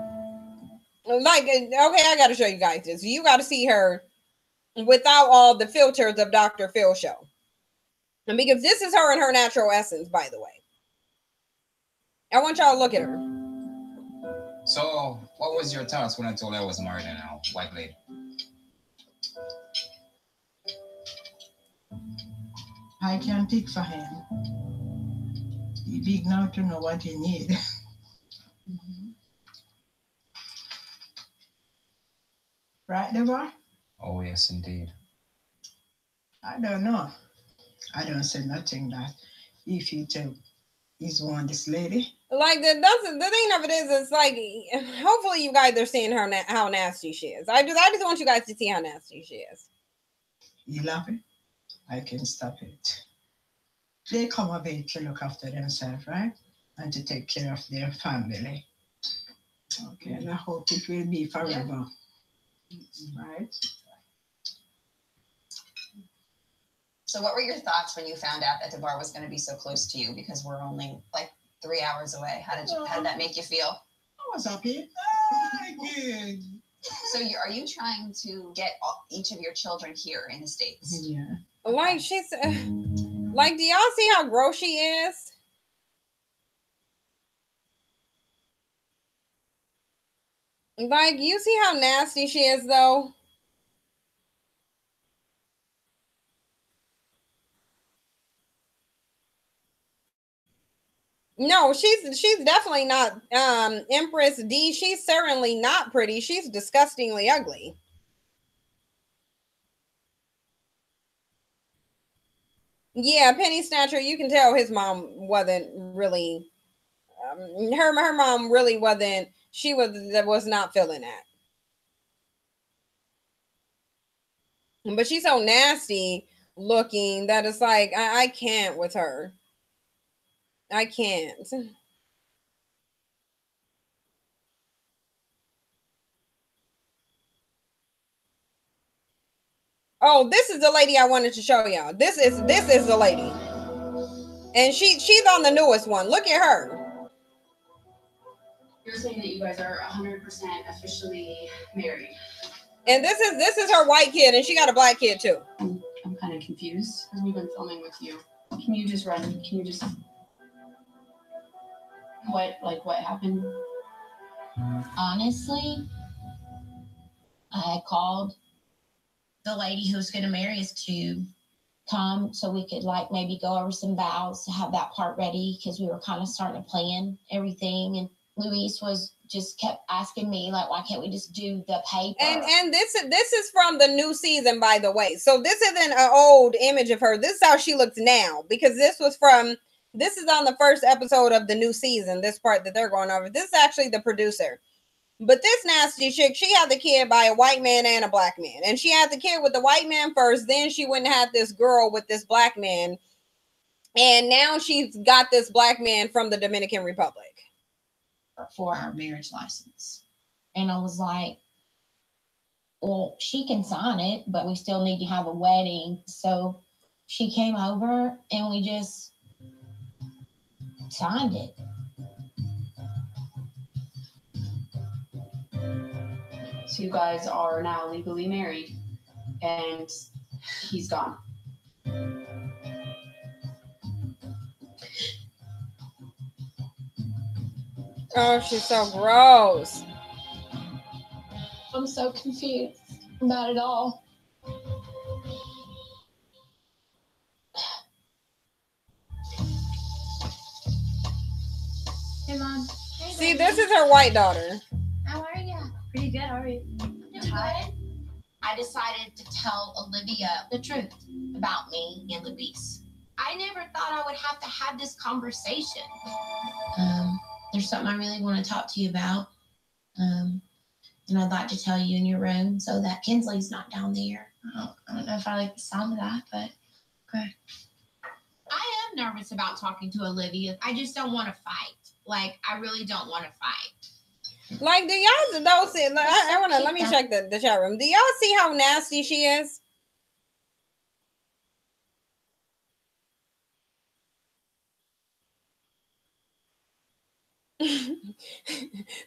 Like, okay, I got to show you guys this. You got to see her without all the filters of Dr. Phil show. And because this is her in her natural essence, by the way. I want y'all to look at her. So, what was your thoughts when I told you I was married and a white lady? I can pick for him. He big now to know what he need. Right, Deborah? Oh, yes, indeed. I don't know. I don't say nothing that if you tell he's one this lady. Like, the thing of it is, it's like, hopefully you guys are seeing her how nasty she is. I just want you guys to see how nasty she is. You love it? I can stop it. They come of age to look after themselves, right? And to take care of their family. Okay, and I hope it will be forever. Yeah. Right? So what were your thoughts when you found out that DeVar was going to be so close to you? Because we're only like 3 hours away. How did that make you feel? I was happy. Good. So are you trying to get each of your children here in the States? Yeah. Like, she's like, do y'all see how gross she is? Like, you see how nasty she is, though? No, she's definitely not Empress D. She's certainly not pretty. She's disgustingly ugly. Yeah, Penny Snatcher, you can tell his mom wasn't really her mom really wasn't, she was not feeling that. But she's so nasty looking that it's like I can't with her. I can't. Oh, this is the lady I wanted to show y'all. This is the lady. And she's on the newest one. Look at her. You're saying that you guys are 100% officially married. And this is her white kid, and she got a black kid too. I'm kind of confused because we've been filming with you. Can you just run? Can you just what happened? Honestly, I called the lady who was going to marry us to come so we could maybe go over some vows to have that part ready because we were kind of starting to plan everything. And Luis just kept asking me why can't we just do the paper? And this is from the new season, by the way. So this isn't an old image of her. This is how she looks now, because this is on the first episode of the new season. This part that they're going over. This is actually the producer. But this nasty chick, she had the kid by a white man and a black man. And she had the kid with the white man first. Then she went and had this girl with this black man. And now she's got this black man from the Dominican Republic. For our marriage license. And I was like, well, she can sign it, but we still need to have a wedding. So she came over and we just signed it. So you guys are now legally married and he's gone. Oh, she's so gross. I'm so confused about it all. Hey, Mom. Hey, see, this is her white daughter. How are you? Pretty good, how are you? I decided to tell Olivia the truth about me and Luis. I never thought I would have to have this conversation. There's something I really want to talk to you about. And I'd like to tell you in your room so that Kinsley's not down there. I don't know if I like the sound of that, but Okay. I am nervous about talking to Olivia. I just don't want to fight. Like, I really don't want to fight. Like, do y'all don't see? I want to let me check the chat room. Do y'all see how nasty she is?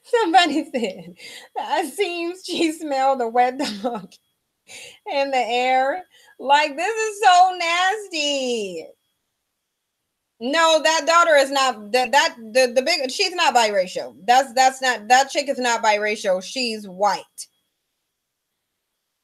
Somebody said, it seems she smelled the wet dog in the air. Like, this is so nasty. No, that daughter is not the big. She's not biracial. That's not, that chick is not biracial. She's white.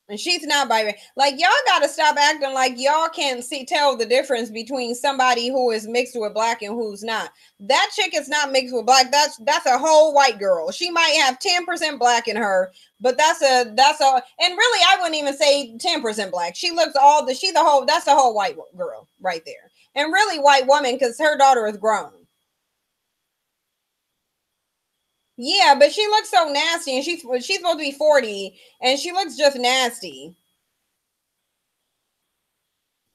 And she's not biracial. Like, y'all gotta stop acting like y'all can't tell the difference between somebody who is mixed with black and who's not. That chick is not mixed with black. That's a whole white girl. She might have 10% black in her, but that's a and really I wouldn't even say 10% black. She looks that's a whole white girl right there. And really white woman, because her daughter is grown. Yeah, but she looks so nasty, and she's supposed to be 40, and she looks just nasty.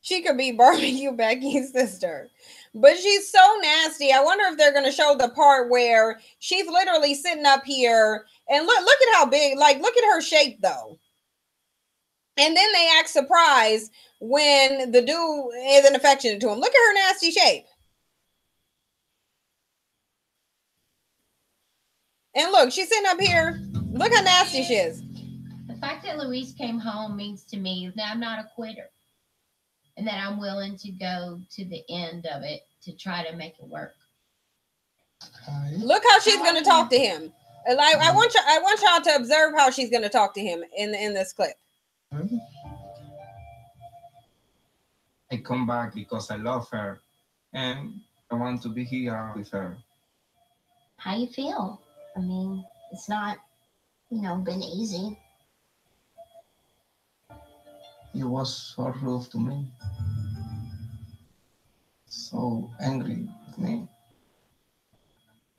She could be Barbecue Becky's sister, but she's so nasty. I wonder if they're going to show the part where she's literally sitting up here, and look at how big, like, look at her shape though. And then they act surprised when the dude isn't affectionate to him. Look at her nasty shape. And look, she's sitting up here. Look how nasty she is. The fact that Louise came home means to me that I'm not a quitter and that I'm willing to go to the end of it to try to make it work. Look how she's going to talk to him. Like, I want y'all to observe how she's going to talk to him in this clip. I come back because I love her and I want to be here with her. How you feel? I mean, it's not, been easy. He was so rude to me. So angry with me.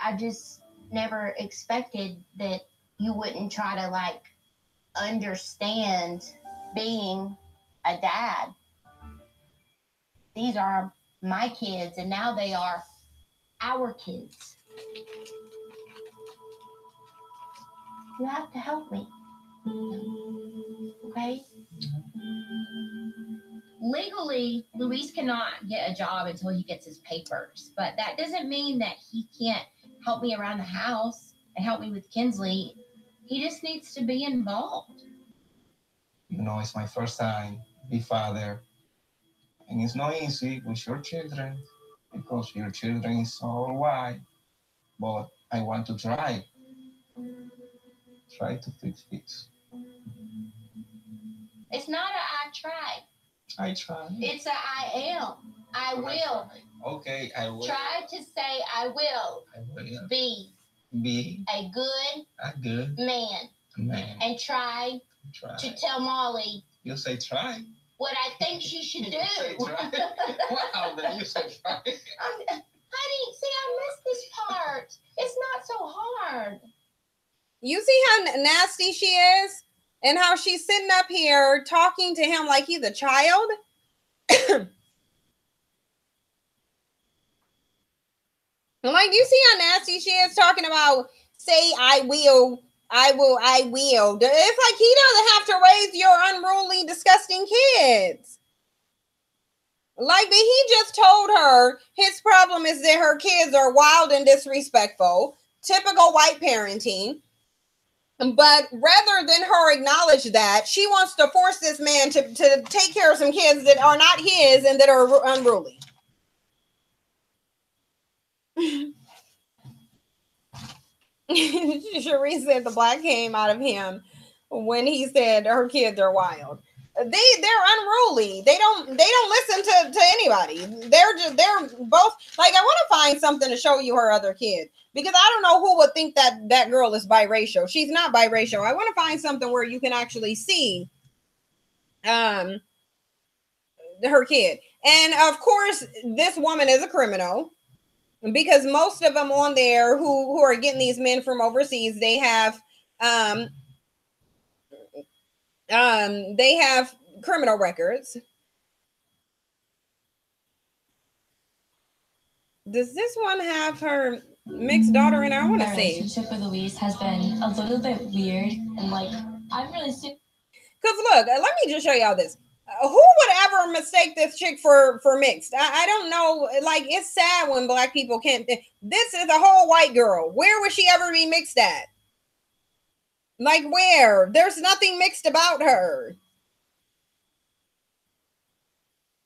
I just never expected that you wouldn't try to, understand being a dad. These are my kids, and now they are our kids. You have to help me. Okay? Legally, Luis cannot get a job until he gets his papers, but that doesn't mean that he can't help me around the house and help me with Kinsley. He just needs to be involved. It's my first time be father, and it's not easy with your children because your children is all white, but I want to try to fix it. It's not a I tried. I try. It's a I am. I will. Okay, I will. Try to say I will. I will. Be a good man. And try to tell Molly. You say try. What I think she should do. Say try. Wow, then you say try. Honey, see, I missed this part. It's not so hard. You see how nasty she is? And how she's sitting up here talking to him like he's a child? Like, you see how nasty she is talking about, say, I will. It's like he doesn't have to raise your unruly, disgusting kids. Like, but he just told her his problem is that her kids are wild and disrespectful. Typical white parenting. But rather than her acknowledge that, she wants to force this man to take care of some kids that are not his and that are unruly. Cherie said the black came out of him when he said her kids are wild. They're unruly. They don't listen to anybody. They're both like, I want to find something to show you her other kid, because I don't know who would think that girl is biracial. She's not biracial. I want to find something where you can actually see her kid. And of course, this woman is a criminal, because most of them on there who are getting these men from overseas, they have criminal records. Does this one have her mixed daughter in? I want to My see. relationship with Louise has been a little bit weird, and like I'm really Because look, let me just show y'all this. Who would ever mistake this chick for mixed? I don't know. Like, it's sad when black people can't. This is a whole white girl. Where would she ever be mixed at? Like, where? There's nothing mixed about her.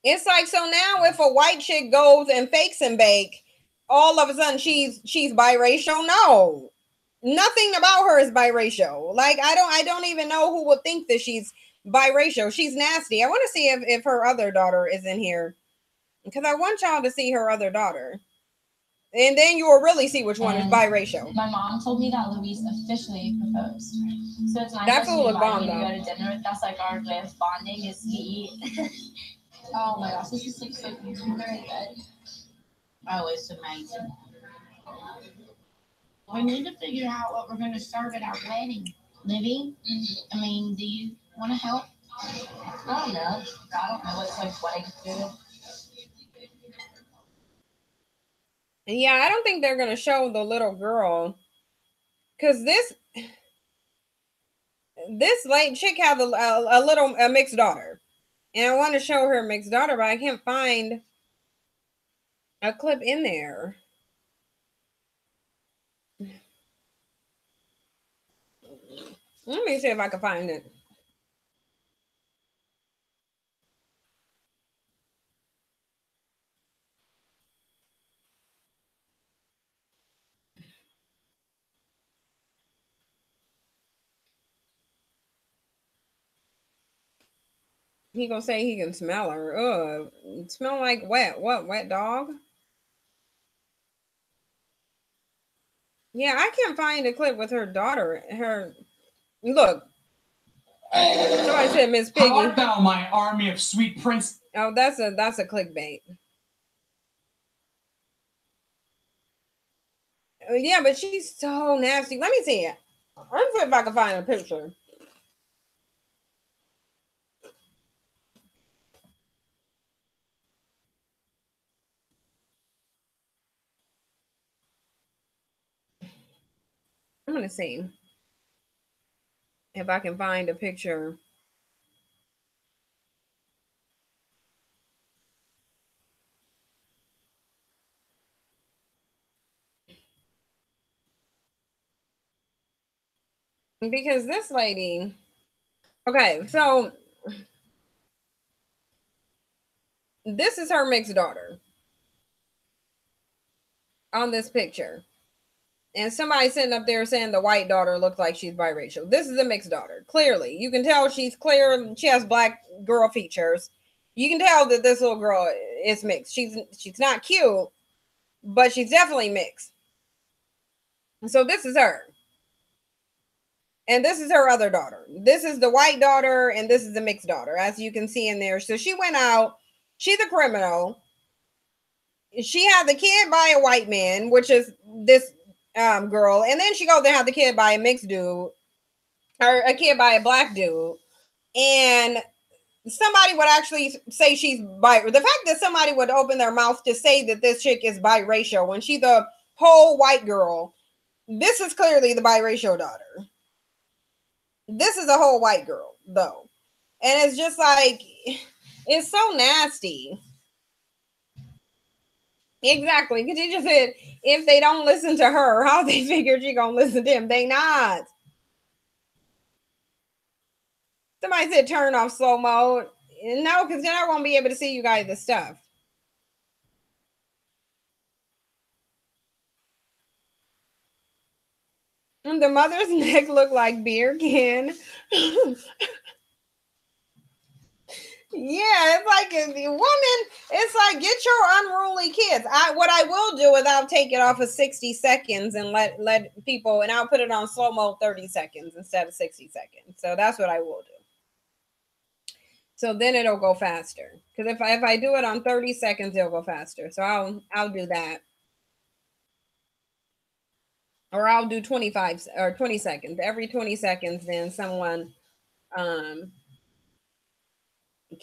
It's like, so now if a white chick goes and fakes and bake, all of a sudden she's biracial. No, nothing about her is biracial. Like, I don't even know who would think that she's biracial. She's nasty. I want to see if her other daughter is in here, because I want y'all to see her other daughter, and then you will really see which one is biracial. My mom told me that Louise officially proposed, so it's nice That that she fool is invited bomb, me to though. go to dinner. That's like our way of bonding is to eat. Oh my gosh, this is like so beautiful in bed. Oh, it's amazing. We need to figure out what we're going to serve at our wedding. Livy, I mean, do you want to help? I don't know. I don't know what's like wedding food. Yeah, I don't think they're gonna show the little girl, because this late chick had a mixed daughter, and I want to show her mixed daughter, but I can't find a clip in there. Let me see if I can find it. He gonna say he can smell her. Ugh, smell like wet. What, wet dog? Yeah, I can't find a clip with her daughter. Her, look. Somebody said Miss Piggy. How art thou, my army of sweet prince? Oh, that's a clickbait. Yeah, but she's so nasty. Let me see it. Let's see if I can find a picture. I'm gonna see if I can find a picture. Because this lady, okay, so this is her mixed daughter on this picture. And somebody sitting up there saying the white daughter looks like she's biracial. This is a mixed daughter. Clearly, you can tell she's clear. She has black girl features. You can tell that this little girl is mixed. She's not cute, but she's definitely mixed. So this is her. And this is her other daughter. This is the white daughter, and this is the mixed daughter, as you can see in there. So she went out. She's a criminal. She had the kid by a white man, which is this girl, and then she goes to have the kid by a mixed dude, or a kid by a black dude, and somebody would actually say she's bi. The fact that somebody would open their mouth to say that this chick is biracial when she's a whole white girl, this is clearly the biracial daughter. This is a whole white girl, though, and it's just like, it's so nasty. Exactly, because you just said if they don't listen to her, how they figured she gonna listen to him? They not. Somebody said turn off slow mode. No, because then I won't be able to see you guys the stuff. And the mother's neck looked like beer can. Yeah, it's like a woman. It's like, get your unruly kids. What I will do is I'll take it off of 60 seconds and let people, and I'll put it on slow mo 30 seconds instead of 60 seconds. So that's what I will do. So then it'll go faster. Because if I do it on 30 seconds, it'll go faster. So I'll do that. Or I'll do 25 or 20 seconds. Every 20 seconds, then someone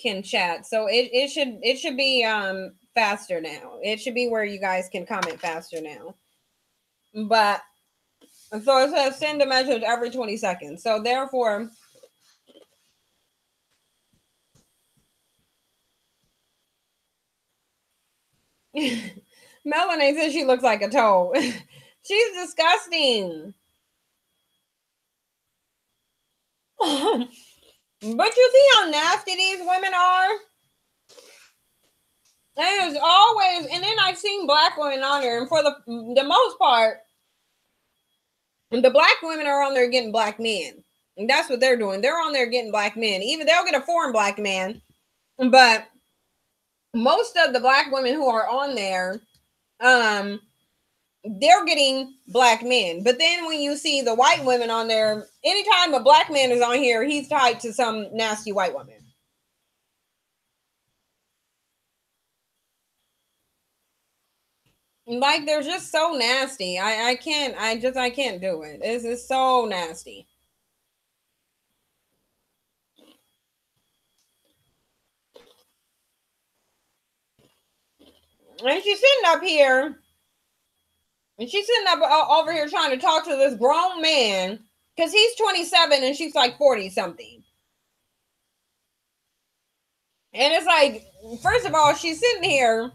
can chat. So it should be faster now. It should be where you guys can comment faster now. But so it says send a message every 20 seconds. So therefore, Melanie says she looks like a toad. She's disgusting. But you see how nasty these women are? There's always, and then I've seen black women on there, and for the most part, the black women are on there getting black men. And that's what they're doing. They're on there getting black men. Even they'll get a foreign black man. But most of the black women who are on there, they're getting black men. But then when you see the white women on there, anytime a black man is on here, he's tied to some nasty white woman. Like, they're just so nasty. I can't do it. This is so nasty. And she's sitting up here, and she's sitting up over here trying to talk to this grown man, because he's 27 and she's like 40 something. And it's like, first of all, she's sitting here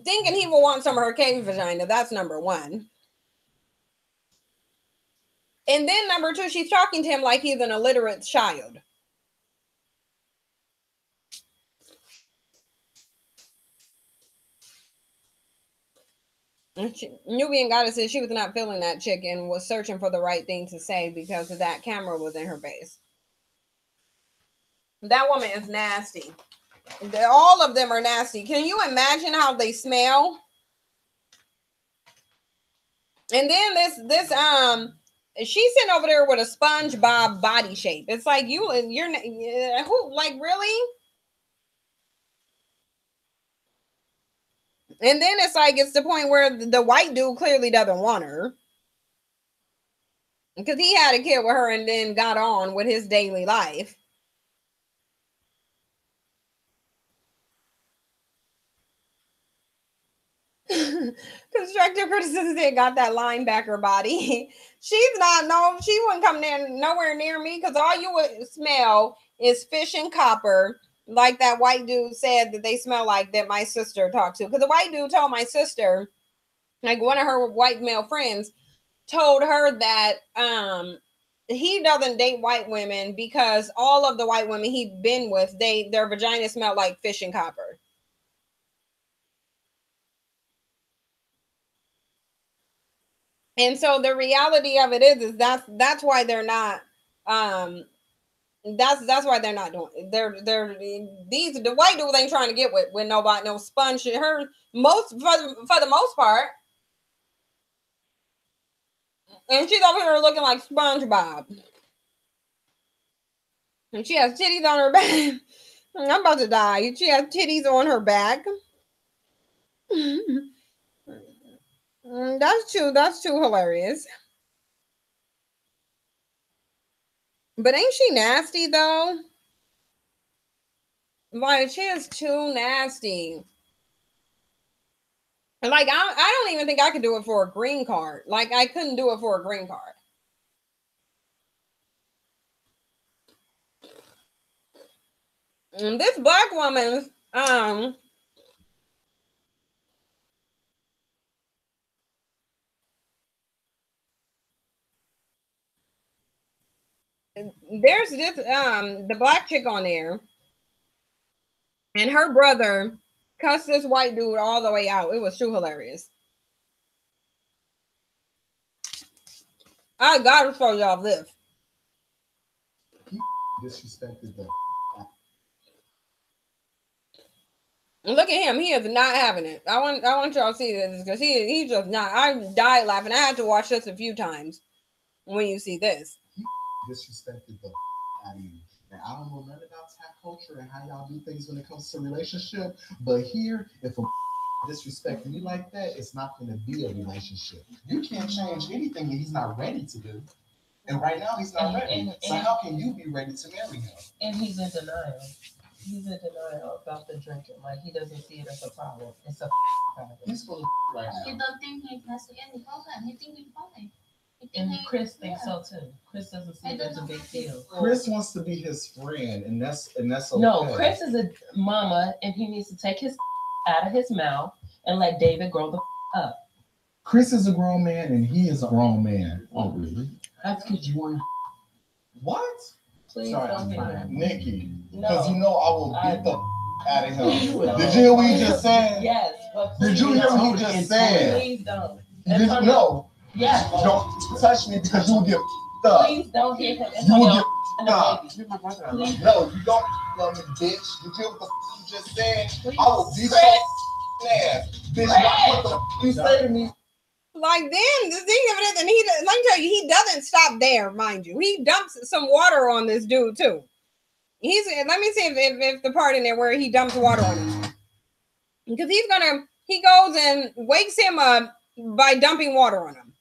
thinking he will want some of her cave vagina. That's number one. And then number two, she's talking to him like he's an illiterate child. Nubian Goddess said she was not feeling that chick and was searching for the right thing to say because of that camera was in her face. That woman is nasty. All of them are nasty. Can you imagine how they smell? And then she's sitting over there with a SpongeBob body shape. It's like you're who, like, really? And then it's like, it's the point where the white dude clearly doesn't want her. Because he had a kid with her and then got on with his daily life. Constructive criticism said got that linebacker body. She wouldn't come nowhere near me because all you would smell is fish and copper. Like that white dude said that they smell like, that my sister talked to. Because the white dude told my sister, like one of her white male friends told her that he doesn't date white women because all of the white women he'd been with, their vagina smelled like fish and copper. And so the reality of it is that's why they're not that's why they're not doing. The white dudes ain't trying to get with nobody, no sponge. Her for the most part, and she's over here looking like SpongeBob, and she has titties on her back. I'm about to die. She has titties on her back. That's too hilarious. But ain't she nasty though? Like, she is too nasty. Like, I don't even think I could do it for a green card. Like, I couldn't do it for a green card. And this black woman, there's this the black chick on there, and her brother cussed this white dude all the way out. It was too hilarious. I gotta show y'all this. Disrespected them. Look at him. He is not having it. I want y'all to see this because he's just not. I died laughing. I had to watch this a few times when you see this. Disrespected the out of you. And I don't know nothing about tap culture and how y'all do things when it comes to relationship. But here, if a disrespecting you like that, it's not going to be a relationship. You can't change anything that he's not ready to do. And right now, he's not ready. So how can you be ready to marry him? And he's in denial. He's in denial about the drinking. Like he doesn't see it as a problem. It's a problem. He's full of right He now. don't think he has any problem. He think he's fine. And Chris thinks so too. Chris doesn't see it as a big deal. Chris wants to be his friend, and that's okay. No, Chris is a mama, and he needs to take his out of his mouth and let David grow the up. Chris is a grown man, and he is a grown man. Oh, really? That's because you want. What? Please Sorry, don't hit him. Nikki, No. because you know I will beat the out of him. Did you hear what he just said? Yes, but Did you hear what he just said? Please don't. No. Yes. Don't touch me because you will get up. Please don't hit him. You will get up. Please. No, you don't love me, bitch. You hear what the you just said? Please. I will beat your ass. Bitch, what the you say to me? Like then the thing of it is, and he let me tell you, he doesn't stop there, mind you. He dumps some water on this dude too. Let me see if the part in there where he dumps water on him. Because he goes and wakes him up by dumping water on him.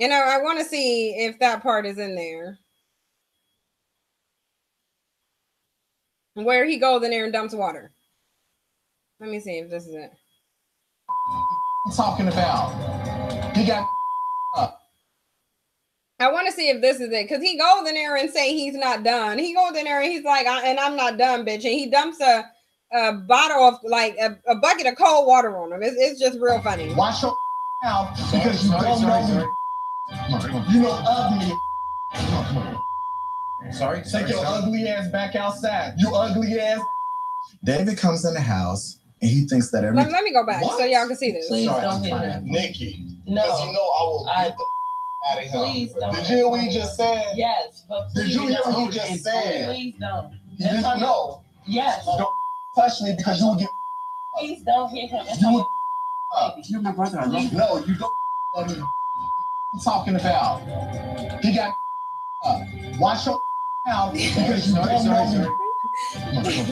And I want to see if that part is in there. Where he goes in there and dumps water. Let me see if this is it. I'm talking about. He got up. I want to see if this is it. Because he goes in there and say he's not done. He goes in there and he's like, and I'm not done, bitch. And he dumps a bottle of, like, a bucket of cold water on him. It's just real funny. Wash your mouth because you don't know me. You know ugly. Sorry. Take your ugly ass back outside. You ugly ass. David comes in the house and he thinks that everything. Let me go back so y'all can see this. Please don't hit him. Nikki. No. Because you know I will beat the out of him. Please don't. Did you hear what he just said? Yes, but Did you hear what he just said? Please don't. You didn't know. Yes. Don't touch me because you will get. Please don't hit him. You will You're my brother. I love you. No, you don't love me. I'm talking about. He got up. Wash your mouth because you don't know me.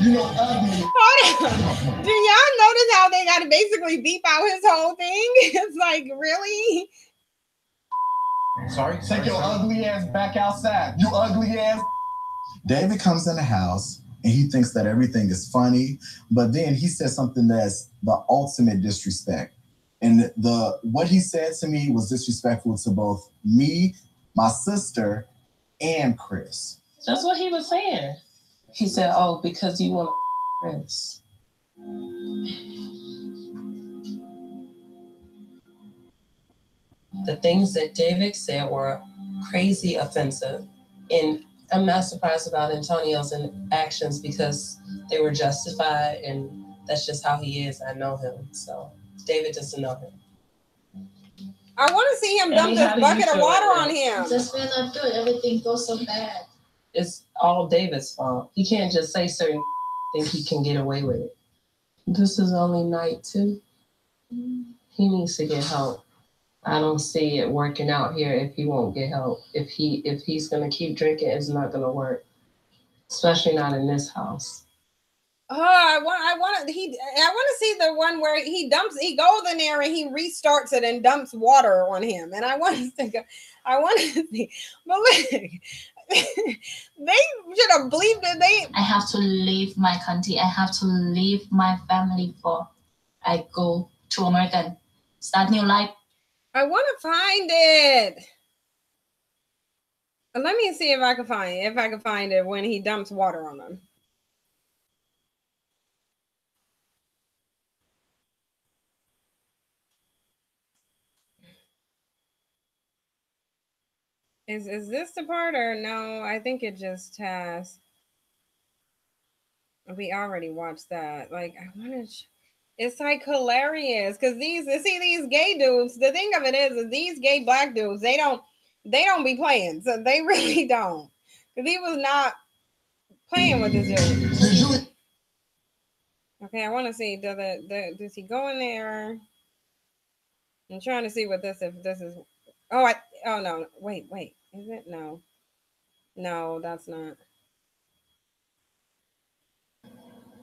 You know ugly. Hold on. Do y'all notice how they got to basically beep out his whole thing? It's like, really? Sorry. Take your ugly ass back outside. You ugly ass. David comes in the house and he thinks that everything is funny, but then he says something that's the ultimate disrespect. And what he said to me was disrespectful to both me, my sister, and Chris. That's what he was saying. He said, "Oh, because you want Chris." The things that David said were crazy offensive, and I'm not surprised about Antonio's actions because they were justified, and that's just how he is. I know him, so David doesn't know him. I want to see him dump this bucket of water on him. I just feel not good. Everything goes so bad. It's all David's fault. He can't just say certain things he can get away with it. This is only night 2. He needs to get help. I don't see it working out here if he won't get help. If he's gonna keep drinking, it's not gonna work. Especially not in this house. Oh, I want to see the one where he goes in there and he restarts it and dumps water on him. And I want to see, but look, they should have believed it. I have to leave my country. I have to leave my family for I go to America, start new life. I want to find it. Let me see if I can find it when he dumps water on him. Is this the part or no? I think it just has. We already watched that. Like, I want to. It's like hilarious because these gay dudes. The thing of it is these gay black dudes. They don't be playing. So they really don't. Because he was not playing with this dude. Okay, I want to see. Does he go in there? I'm trying to see what this. If this is. Oh no. Wait. Is it? No, that's not.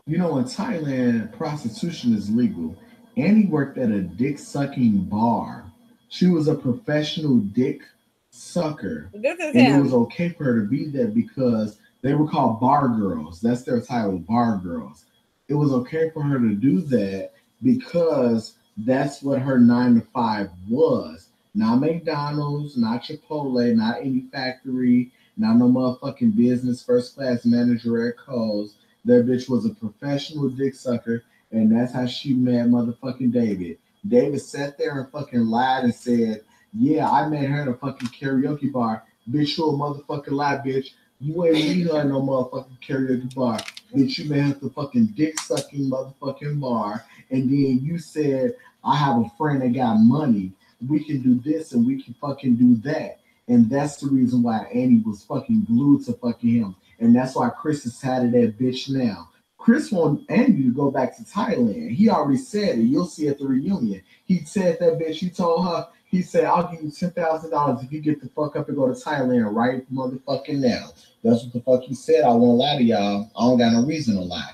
You know, in Thailand, prostitution is legal. Annie worked at a dick-sucking bar. She was a professional dick sucker. This is and him. It was okay for her to be there because They were called bar girls. That's their title, bar girls. It was okay for her to do that because that's what her 9 to 5 was. Not McDonald's, not Chipotle, not any factory, not no motherfucking business first class manager at Kohl's. That bitch was a professional dick sucker, and that's how she met motherfucking David. David sat there and fucking lied and said, "Yeah, I met her at a fucking karaoke bar." Bitch, you a motherfucking lie, bitch. You ain't meet her at no motherfucking karaoke bar. Bitch, you met her at the fucking dick sucking motherfucking bar. And then you said, "I have a friend that got money. We can do this and we can fucking do that." And that's the reason why Annie was fucking glued to fucking him. And that's why Chris is tired of that bitch now. Chris want Andy to go back to Thailand. He already said it. You'll see at the reunion. He said that bitch, he told her, he said, "I'll give you $10,000 if you get the fuck up and go to Thailand right motherfucking now." That's what the fuck he said. I won't lie to y'all. I don't got no reason to lie.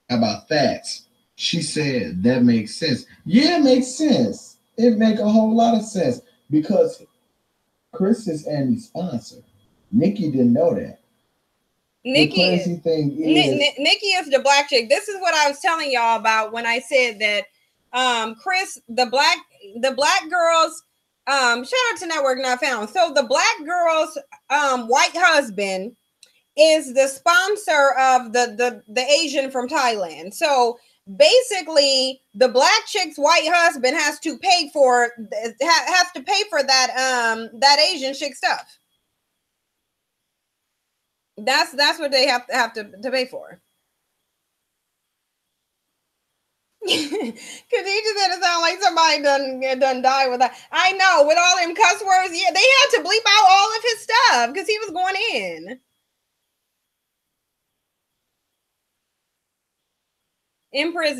How about that? She said, that makes sense. Yeah, it makes sense. It make a whole lot of sense because Chris is Andy's sponsor. Nikki didn't know that. Nikki, the crazy thing is, Nikki is the black chick. This is what I was telling y'all about when I said that Chris, the black girls, shout out to Network Not Found. So the black girl's white husband is the sponsor of the Asian from Thailand. So basically the black chick's white husband has to pay for that Asian chick stuff. That's what they have to pay for. Khadija said it sound like somebody done die with that. I know, with all them cuss words. Yeah, they had to bleep out all of his stuff because he was going in. Empress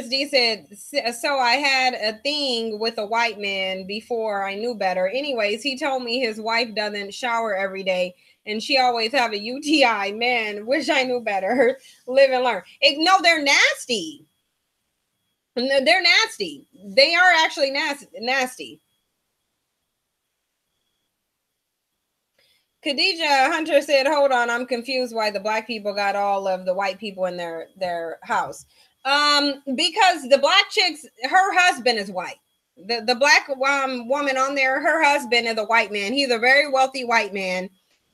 D said, "So I had a thing with a white man before I knew better. Anyways, he told me his wife doesn't shower every day and she always have a UTI. Man, wish I knew better. Live and learn." No, they're nasty. They're nasty. They are actually nasty. Khadija Hunter said, "Hold on, I'm confused why the black people got all of the white people in their house. Because the black chicks, her husband is white. The black woman on there, her husband is a white man. He's a very wealthy white man,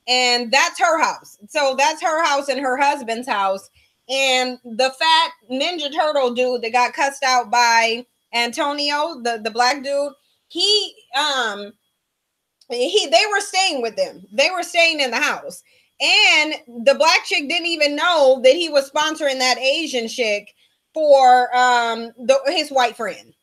and that's her house. So that's her house and her husband's house. And the fat Ninja Turtle dude that got cussed out by Antonio, the black dude, they were staying with them. They were staying in the house. And the black chick didn't even know that he was sponsoring that Asian chick for his white friend.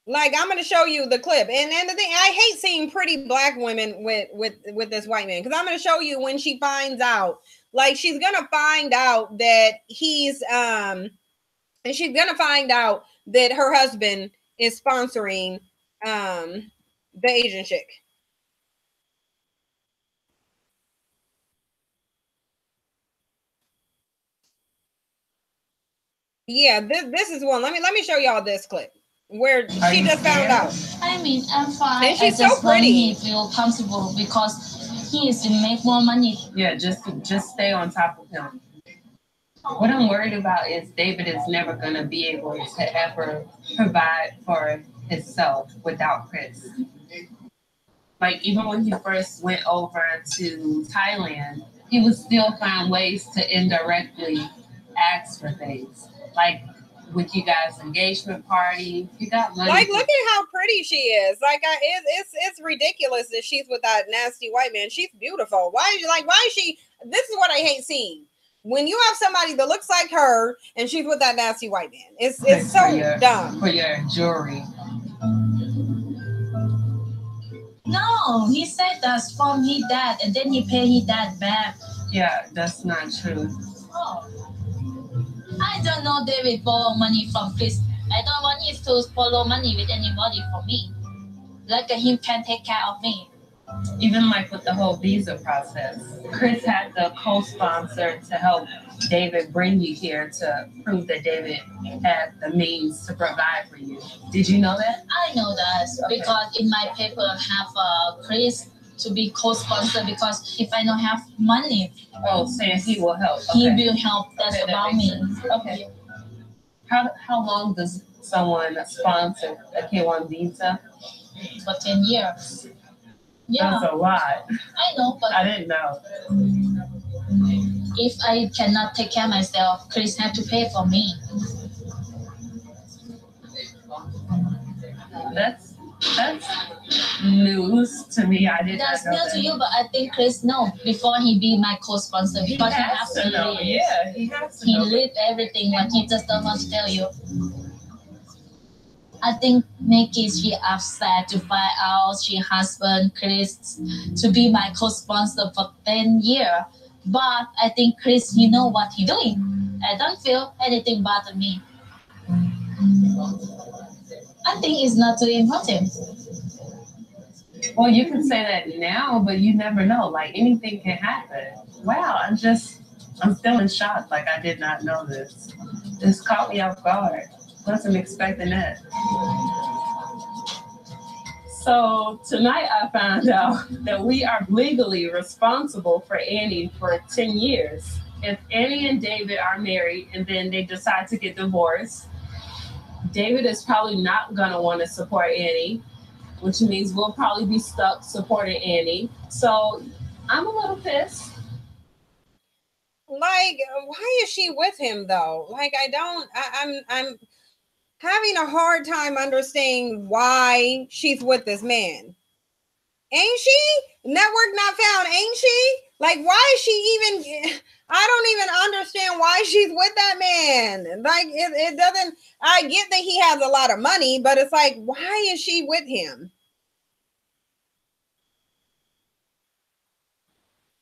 Like, I'm going to show you the clip. And the thing, I hate seeing pretty black women with this white man, because I'm going to show you when she finds out. Like, she's going to find out that he's and she's gonna find out that her husband is sponsoring the Asian chick. Yeah, this is one. Let me show y'all this clip where she just found out. I mean, I'm fine. And she's I just so pretty. Want he feel comfortable because he is to make more money. Yeah, just stay on top of him. What I'm worried about is David is never going to be able to ever provide for himself without Chris. Like, even when he first went over to Thailand, he would still find ways to indirectly ask for things. Like, with you guys' engagement party, you got money. Like, look at how pretty she is. Like, it's ridiculous that she's with that nasty white man. She's beautiful. Why is she? This is what I hate seeing. When you have somebody that looks like her and she's with that nasty white man, it's so dumb. For your jewelry. No, he said that's from his dad, and then he paid his dad back. Yeah, that's not true. Oh. I don't know David borrow money from Chris. I don't want him to borrow money with anybody for me. Like him can take care of me. Even like with the whole visa process, Chris had the co-sponsor to help David bring you here to prove that David had the means to provide for you. Did you know that? I know that because in my paper I have Chris to be co-sponsor because if I don't have money, saying he will help. He will help. That's about me. Okay. How long does someone sponsor a K1 visa? For 10 years. Yeah. That's a lot. I know, but I didn't know. If I cannot take care of myself, Chris had to pay for me. That's news to me. I didn't know. That's new to you, but I think Chris knows before he be my co-sponsor because he has to know. live. Yeah, he has to. He lived everything, but he just don't want to tell you. I think Nikki, she upset to find out she husband Chris to be my co-sponsor for 10 years. But I think Chris, you know what he doing. I don't feel anything bother me. I think it's not too important. Well, you can say that now, but you never know. Like anything can happen. Wow, I'm still in shock. Like I did not know this. This caught me off guard. Wasn't expecting that. So tonight I found out that we are legally responsible for Annie for 10 years. If Annie and David are married and then they decide to get divorced, David is probably not going to want to support Annie, which means we'll probably be stuck supporting Annie. So I'm a little pissed. Like, why is she with him though? Like, I'm having a hard time understanding why she's with this man. Ain't she? Network not found, ain't she? Like, why is she even? I don't even understand why she's with that man. Like, it doesn't. I get that he has a lot of money, but it's like, why is she with him?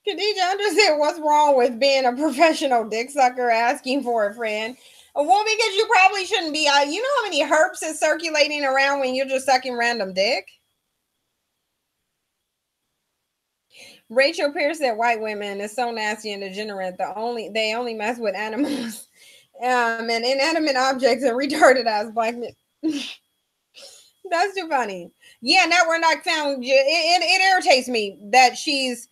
Khadija understand what's wrong with being a professional dick sucker asking for a friend. Well, because you probably shouldn't be. You know how many herps is circulating around when you're just sucking random dick? Rachel Pierce said white women is so nasty and degenerate. They only mess with animals and inanimate objects and retarded ass black men. That's too funny. Yeah, now we're not found. It irritates me that she's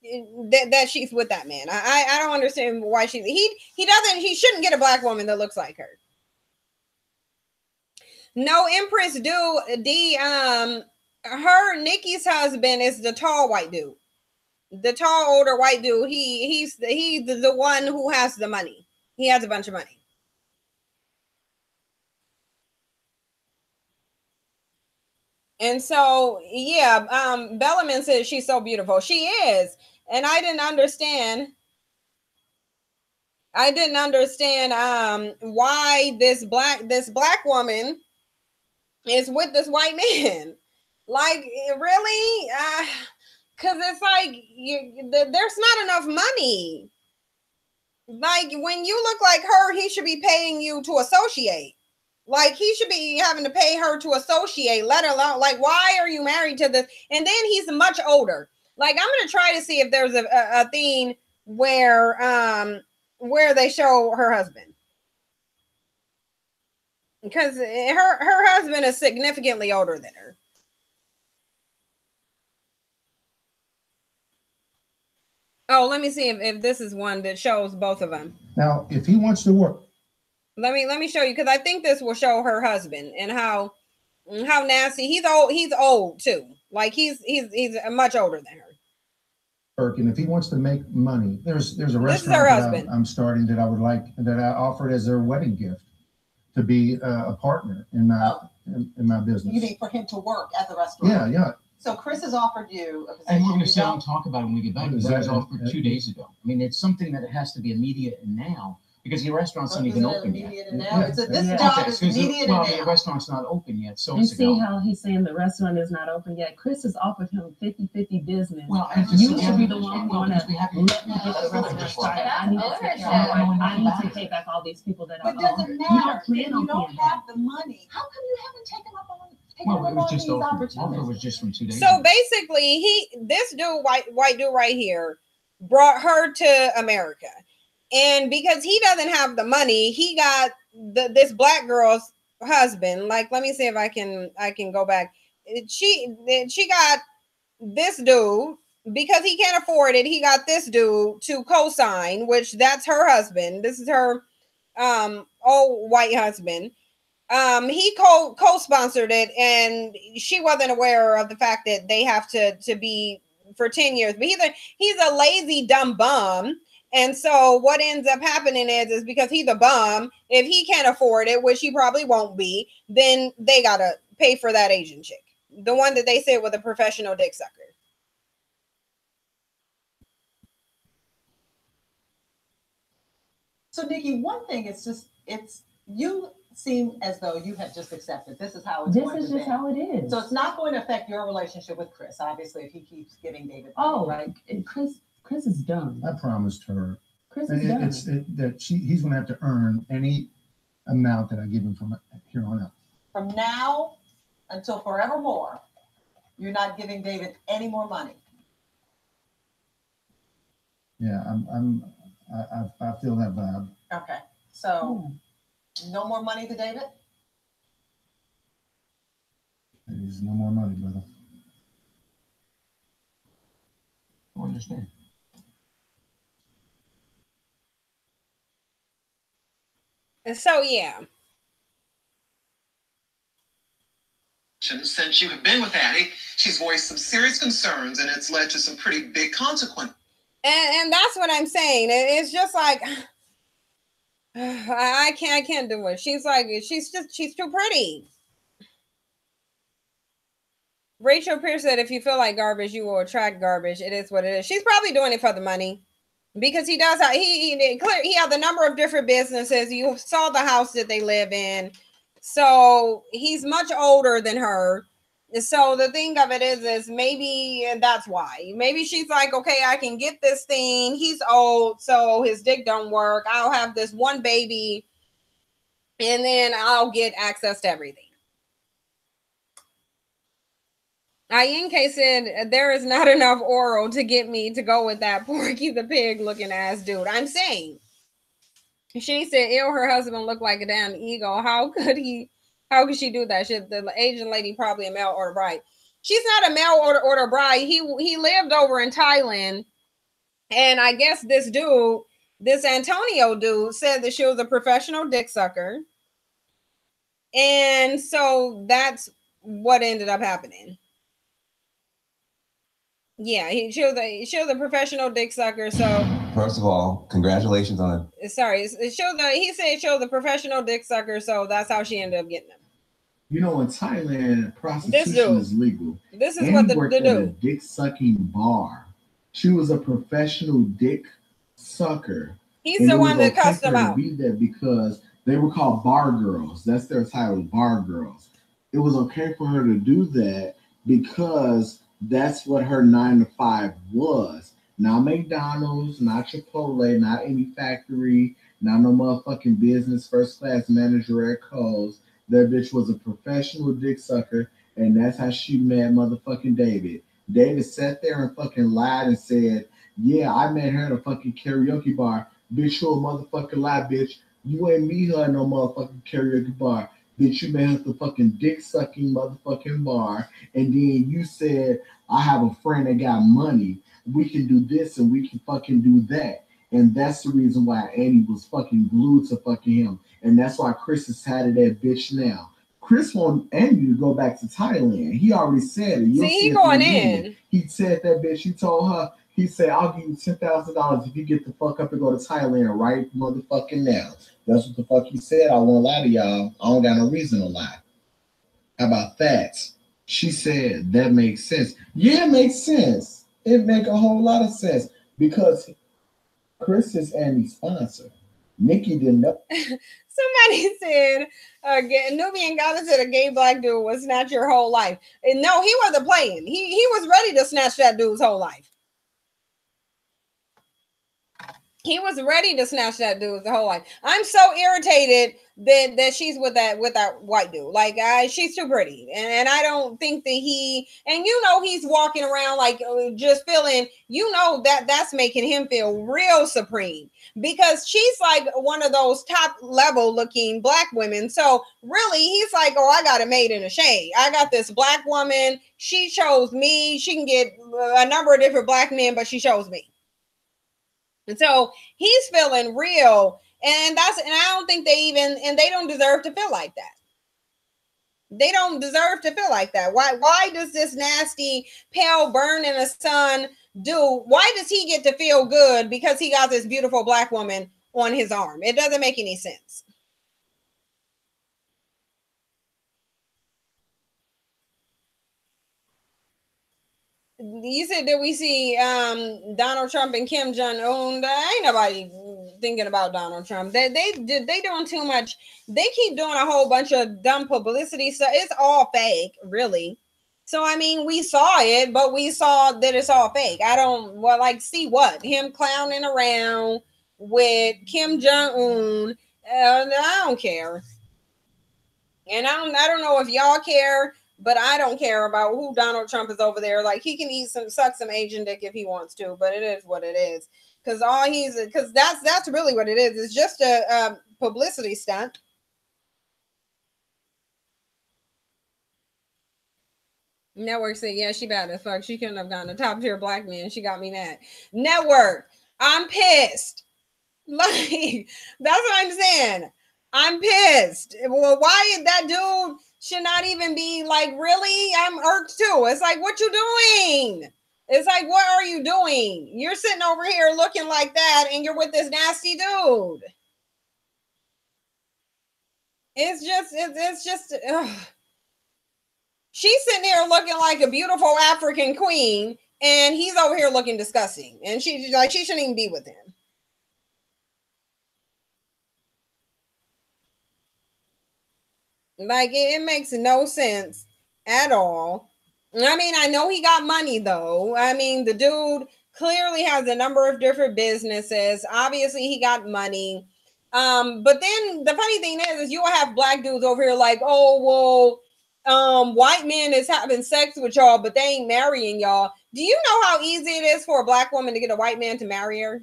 with that man. I don't understand why he shouldn't get a black woman that looks like her. No, Empress Nikki's husband is the tall white dude. The tall older white dude. He's the one who has the money. He has a bunch of money. And so, yeah, Bellaman says she's so beautiful. She is. And I didn't understand why this black woman is with this white man. Like, really? Because it's like there's not enough money. Like, when you look like her, he should be paying you to associate. Like, he should be having to pay her to associate, let alone, like, why are you married to this? And then he's much older. Like, I'm going to try to see if there's a thing where they show her husband. Because her husband is significantly older than her. Oh, let me see if this is one that shows both of them. Now, if he wants to work. Let me show you, because I think this will show her husband and how nasty. He's old too. Like he's much older than her. And if he wants to make money, there's a restaurant that I'm starting that I offered as their wedding gift to be a partner in my business. You mean for him to work at the restaurant? Yeah. So Chris has offered you a position. And we're going to sit down and talk about it when we get back. That was offered 2 days ago. I mean, it's something that has to be immediate and now. Because your restaurant's not even open yet. This job is immediate and now. The restaurant's not open yet. So you see how he's saying the restaurant is not open yet? Chris has offered him 50-50 business. Well, you should be the one going to let me get the restaurant started. I need to pay back all these people that I owe. It doesn't matter. You don't have the money. How come you haven't taken up on picking up Well, it was on just these offer. opportunities. Offer was just from 2 days So ago. basically, this dude, white dude right here, brought her to America, and because he doesn't have the money, he got this black girl's husband. Like, let me see if I can go back. She got this dude because he can't afford it. He got this dude to co-sign, which that's her husband. This is her old white husband. He co-sponsored it, and she wasn't aware of the fact that they have to be for 10 years. But he's a lazy dumb bum. And so what ends up happening is because he's a bum, if he can't afford it, which he probably won't be, then they gotta pay for that Asian chick, the one that they said was a professional dick sucker. So Nikki, one thing, it's you seem as though you have just accepted this is how it's This going is to just be. how it is. So it's not going to affect your relationship with Chris, obviously, if he keeps giving David. Oh, right. Chris is done. I promised her. Chris is done. He's going to have to earn any amount that I give him from here on out. From now until forevermore, you're not giving David any more money. Yeah, I feel that vibe. Okay, so no more money to David? There's no more money, brother. I understand. And so, yeah. Since you have been with Addie, she's voiced some serious concerns, and it's led to some pretty big consequences. And that's what I'm saying. It's just like I can't do it. She's too pretty. Rachel Pierce said, if you feel like garbage, you will attract garbage. It is what it is. She's probably doing it for the money. Because he does have he has a number of different businesses. You saw the house that they live in. So he's much older than her. So the thing of it is maybe that's why. Maybe she's like, okay, I can get this thing. He's old, so his dick don't work. I'll have this one baby, and then I'll get access to everything. Ayinke said, there is not enough oral to get me to go with that Porky the Pig looking ass dude. I'm saying. She said, ew, her husband looked like a damn eagle. How could she do that? The Asian lady probably a mail order bride. She's not a mail order bride. He lived over in Thailand. And I guess this dude, this Antonio dude, said that she was a professional dick sucker. And so that's what ended up happening. Yeah, she was a professional dick sucker. So first of all, congratulations on it. Sorry, he said she was a professional dick sucker, so that's how she ended up getting him. You know, in Thailand, prostitution is legal. This is and what the worked at a dude. dick sucking bar. She was a professional dick sucker. He's the one that cussed them out. Be there because they were called bar girls. That's their title, bar girls. It was okay for her to do that because that's what her 9 to 5 was. Not McDonald's, not Chipotle, not any factory, not no motherfucking business first class manager at Kohl's. That bitch was a professional dick sucker, and that's how she met motherfucking David. David sat there and fucking lied and said, yeah, I met her at a fucking karaoke bar. Bitch, you a motherfucking lie, bitch. You ain't meet her at no motherfucking karaoke bar. Bitch, you met her at the fucking dick sucking motherfucking bar. And then you said, I have a friend that got money. We can do this and we can fucking do that. And that's the reason why Annie was fucking glued to fucking him. And that's why Chris is tired of that bitch now. Chris want Andy to go back to Thailand. He already said it. See, he going in. He said that bitch. He told her, he said, I'll give you $10,000 if you get the fuck up and go to Thailand right motherfucking now. That's what the fuck he said. I won't lie to y'all. I don't got no reason to lie. How about that? She said, that makes sense. Yeah, it makes sense. It make a whole lot of sense because Chris is Andy's sponsor. Nikki didn't know. Somebody said, Nubian Gala said a gay black dude would snatch your whole life. And no, he wasn't playing. He was ready to snatch that dude's whole life. He was ready to snatch that dude the whole life. I'm so irritated that she's with that white dude. Like, she's too pretty, and I don't think that and he's walking around like just feeling, that's making him feel real supreme, because she's like one of those top level looking black women. So really, he's like, oh, I got a maid in the shade. I got this black woman. She chose me. She can get a number of different black men, but she chose me. And so he's feeling real, and I don't think they don't deserve to feel like that. They don't deserve to feel like that. Why does this nasty, pale, burn in the sun dude, why does he get to feel good because he got this beautiful black woman on his arm? It doesn't make any sense. You said that we see Donald Trump and Kim Jong-un. Ain't nobody thinking about Donald Trump. They doing too much. They keep doing a whole bunch of dumb publicity stuff. It's all fake, really. So I mean, we saw it, but we saw that it's all fake. See what? Him clowning around with Kim Jong-un. I don't care. And I don't know if y'all care, but I don't care about who Donald Trump is over there. Like, he can suck some Asian dick if he wants to, but it is what it is. Because that's really what it is. It's just a publicity stunt. Network said, yeah, she bad as fuck. She couldn't have gotten a top tier black man. She got me mad. Network, I'm pissed. Like, that's what I'm saying. I'm pissed. Well, why that dude should not even be like, really? I'm irked too. It's like, what you doing? It's like, what are you doing? You're sitting over here looking like that, and you're with this nasty dude. It's just. Ugh. She's sitting here looking like a beautiful African queen, and he's over here looking disgusting. And she shouldn't even be with him. Like, it makes no sense at all. I mean, I know he got money, though. I mean, the dude clearly has a number of different businesses. Obviously, he got money. But then the funny thing is you'll have black dudes over here like, oh, well, white men is having sex with y'all, but they ain't marrying y'all. Do you know how easy it is for a black woman to get a white man to marry her?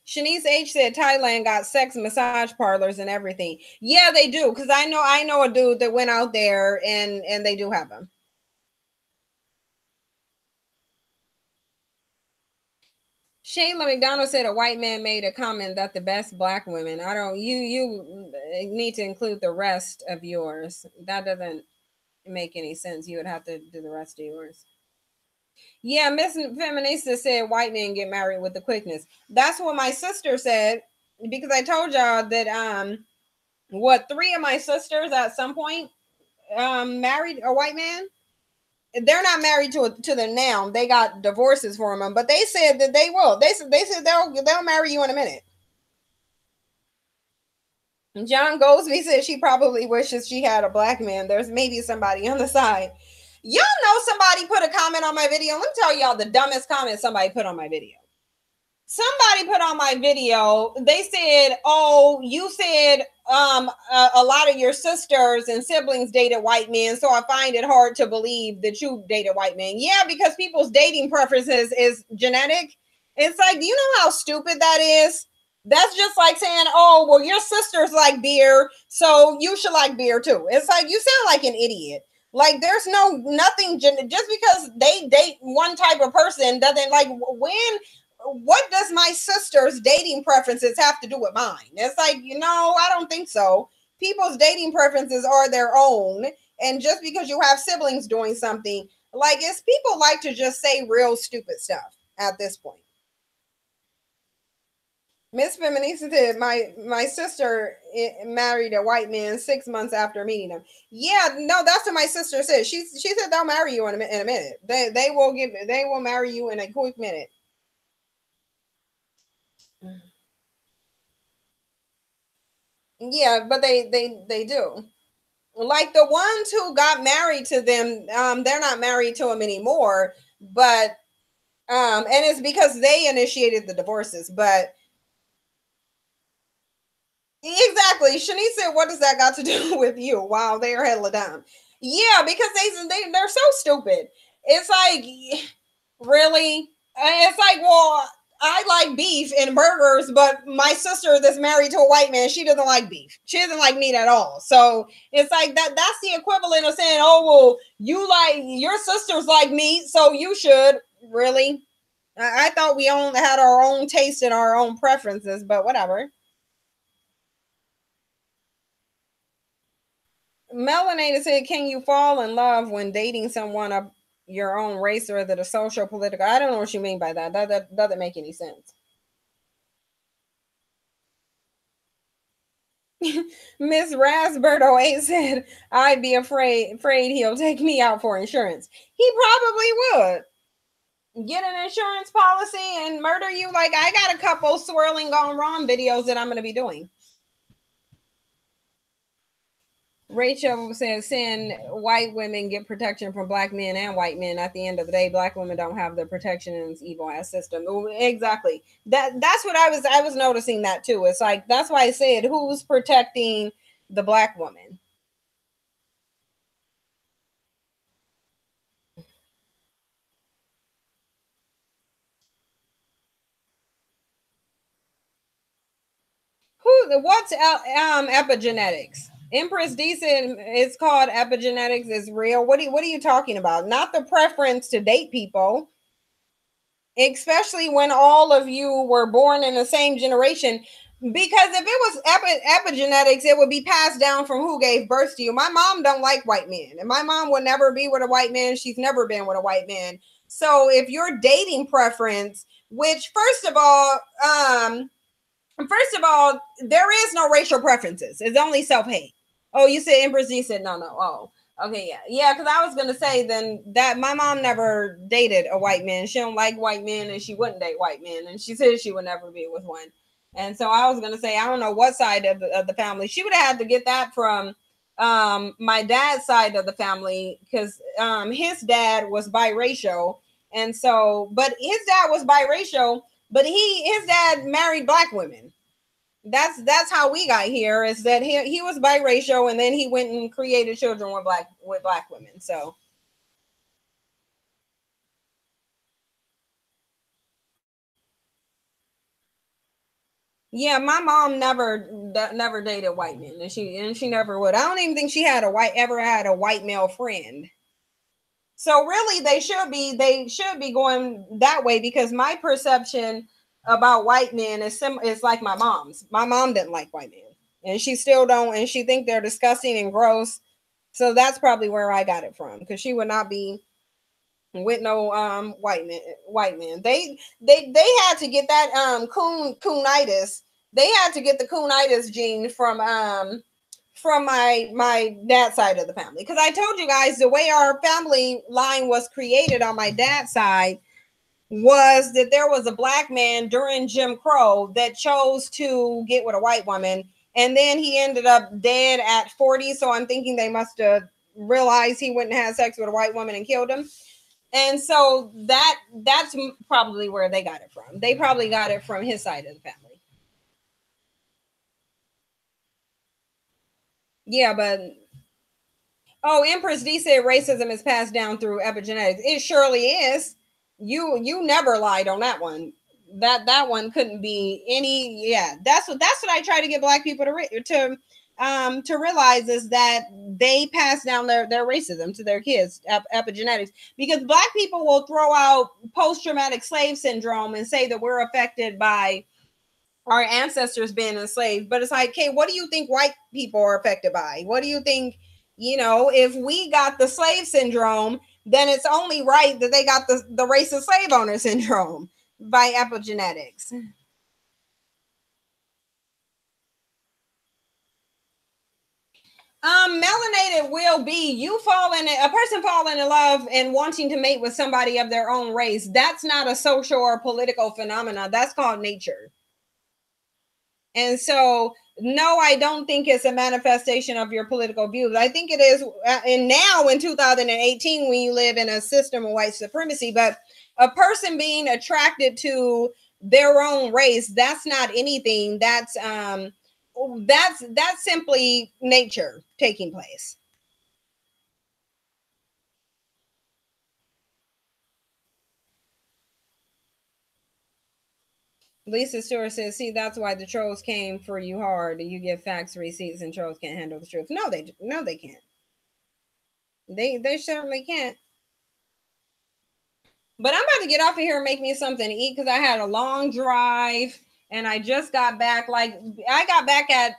Shanice H said Thailand got sex massage parlors and everything. Yeah, they do. Because I know a dude that went out there and they do have them. Shayla McDonald said a white man made a comment that the best black women. You need to include the rest of yours. That doesn't make any sense. You would have to do the rest of yours. Yeah, Miss Feminista said white men get married with the quickness. That's what my sister said, because I told y'all that 3 of my sisters at some point married a white man. They're not married to them now. They got divorces for them, but they said that they will. They said they'll marry you in a minute. John Goldsby said she probably wishes she had a black man. There's maybe somebody on the side. Y'all know somebody put a comment on my video. Let me tell y'all the dumbest comment somebody put on my video. Somebody put on my video, they said, oh, you said a lot of your sisters and siblings dated white men, so I find it hard to believe that you dated white men. Yeah, because people's dating preferences is genetic. It's like, do you know how stupid that is? That's just like saying, oh, well, your sisters like beer, so you should like beer too. It's like, you sound like an idiot. Like, there's nothing, just because they date one type of person doesn't, like, what does my sister's dating preferences have to do with mine? It's like, I don't think so. People's dating preferences are their own. And just because you have siblings doing something, like, people like to just say real stupid stuff at this point. Miss Feminista said, my sister married a white man 6 months after meeting him. Yeah, no, that's what my sister said. She said they'll marry you in a minute. They will marry you in a quick minute. Yeah, but they do. Like, the ones who got married to them, they're not married to him anymore. But And it's because they initiated the divorces. But exactly, Shanice said, "What does that got to do with you?" Wow, they are hella dumb. Yeah, because they're so stupid. It's like, really? It's like, well, I like beef and burgers, but my sister that's married to a white man, she doesn't like beef. She doesn't like meat at all. So it's like that's the equivalent of saying, oh, well, you like, your sisters like meat, so you should. Really? I thought we only had our own taste and our own preferences, but whatever. Melanated said, can you fall in love when dating someone of your own race, or that a social political? I don't know what you mean by that. That doesn't make any sense. Miss Rasberto 8 said, I'd be afraid he'll take me out for insurance. He probably would. Get an insurance policy and murder you. Like, I got a couple swirling gone wrong videos that I'm going to be doing. Rachel says, "Send white women get protection from black men and white men. At the end of the day, black women don't have the protection in this evil ass system." Exactly. That's what I was noticing that too. It's like, that's why I said, who's protecting the black woman? What's epigenetics? Empress D said it's called epigenetics. Is real. What are you talking about? Not the preference to date people, especially when all of you were born in the same generation. Because if it was epigenetics, it would be passed down from who gave birth to you. My mom don't like white men, and my mom would never be with a white man. She's never been with a white man. So if your dating preference, which first of all, there is no racial preferences. It's only self-hate. Oh, you said Empress D said no. Oh, okay, yeah. Because I was gonna say then that my mom never dated a white man. She don't like white men, and she wouldn't date white men, and she said she would never be with one. And so I was gonna say, I don't know what side of the family. She would have had to get that from my dad's side of the family, because his dad was biracial, and so, but his dad was biracial, but his dad married black women. That's how we got here, is that he was biracial, and then he went and created children with black women. So yeah, my mom never dated white men, and she never would. I don't even think she ever had a white male friend. So really, they should be going that way, because my perception about white men is like my mom's. My mom didn't like white men, and she still don't, and she think they're disgusting and gross. So that's probably where I got it from, because she would not be with no white men. They had to get that coonitis. They had to get the coonitis gene from my dad's side of the family, because I told you guys the way our family line was created on my dad's side was that there was a black man during Jim Crow that chose to get with a white woman, and then he ended up dead at 40. So I'm thinking they must have realized he wouldn't have sex with a white woman and killed him. And so that's probably where they got it from. They probably got it from his side of the family. Yeah, but Empress D said racism is passed down through epigenetics. It surely is. You never lied on that one. That one couldn't be any. Yeah, that's what I try to get black people to realize, is that they pass down their racism to their kids, epigenetics, because black people will throw out post-traumatic slave syndrome and say that we're affected by our ancestors being enslaved. But it's like, okay, what do you think white people are affected by? What do you think, if we got the slave syndrome, then it's only right that they got the racist slave owner syndrome by epigenetics. Melanated will be a person falling in love and wanting to mate with somebody of their own race. That's not a social or political phenomenon. That's called nature. And so, no, I don't think it's a manifestation of your political views. I think it is, and now in 2018, when you live in a system of white supremacy, but a person being attracted to their own race, that's not anything. That's simply nature taking place. Lisa Stewart says, see, that's why the trolls came for you hard. You give facts, receipts, and trolls can't handle the truth. No, they can't. They certainly can't. But I'm about to get off of here and make me something to eat because I had a long drive and I just got back. Like, I got back at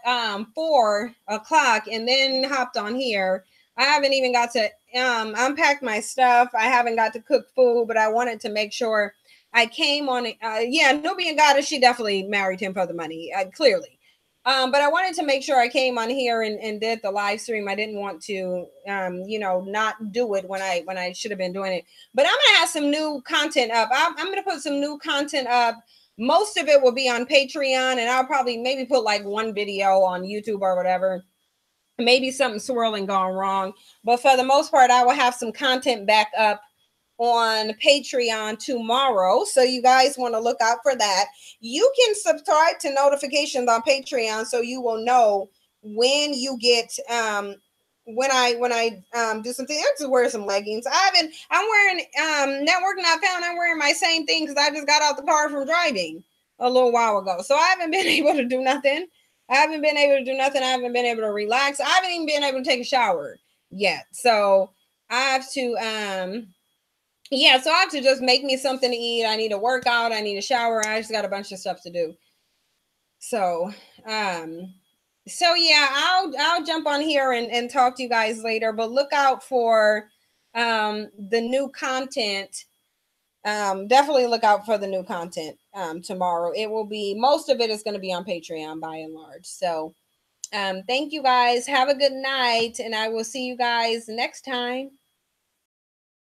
4 o'clock and then hopped on here. I haven't even got to unpack my stuff. I haven't got to cook food, but I wanted to make sure I came on. Yeah, Nubian Goddess, she definitely married him for the money, clearly. But I wanted to make sure I came on here and did the live stream. I didn't want to, not do it when I should have been doing it. But I'm gonna have some new content up. I'm gonna put some new content up. Most of it will be on Patreon, and I'll probably maybe put like one video on YouTube or whatever. Maybe something swirling gone wrong, but for the most part, I will have some content back up on Patreon tomorrow. So you guys want to look out for that. You can subscribe to notifications on Patreon so you will know when you get when I do something. I have to wear some leggings. I'm wearing Network Not Found. I'm wearing my same thing because I just got out the car from driving a little while ago. So I haven't been able to do nothing. I haven't been able to relax. I haven't even been able to take a shower yet. So I have to yeah, so I have to just make me something to eat. I need to work out. I need a shower. I just got a bunch of stuff to do. So, yeah, I'll jump on here and talk to you guys later, but look out for the new content. Definitely look out for the new content tomorrow. It will be, most of it is going to be on Patreon by and large. So, thank you guys. Have a good night, and I will see you guys next time.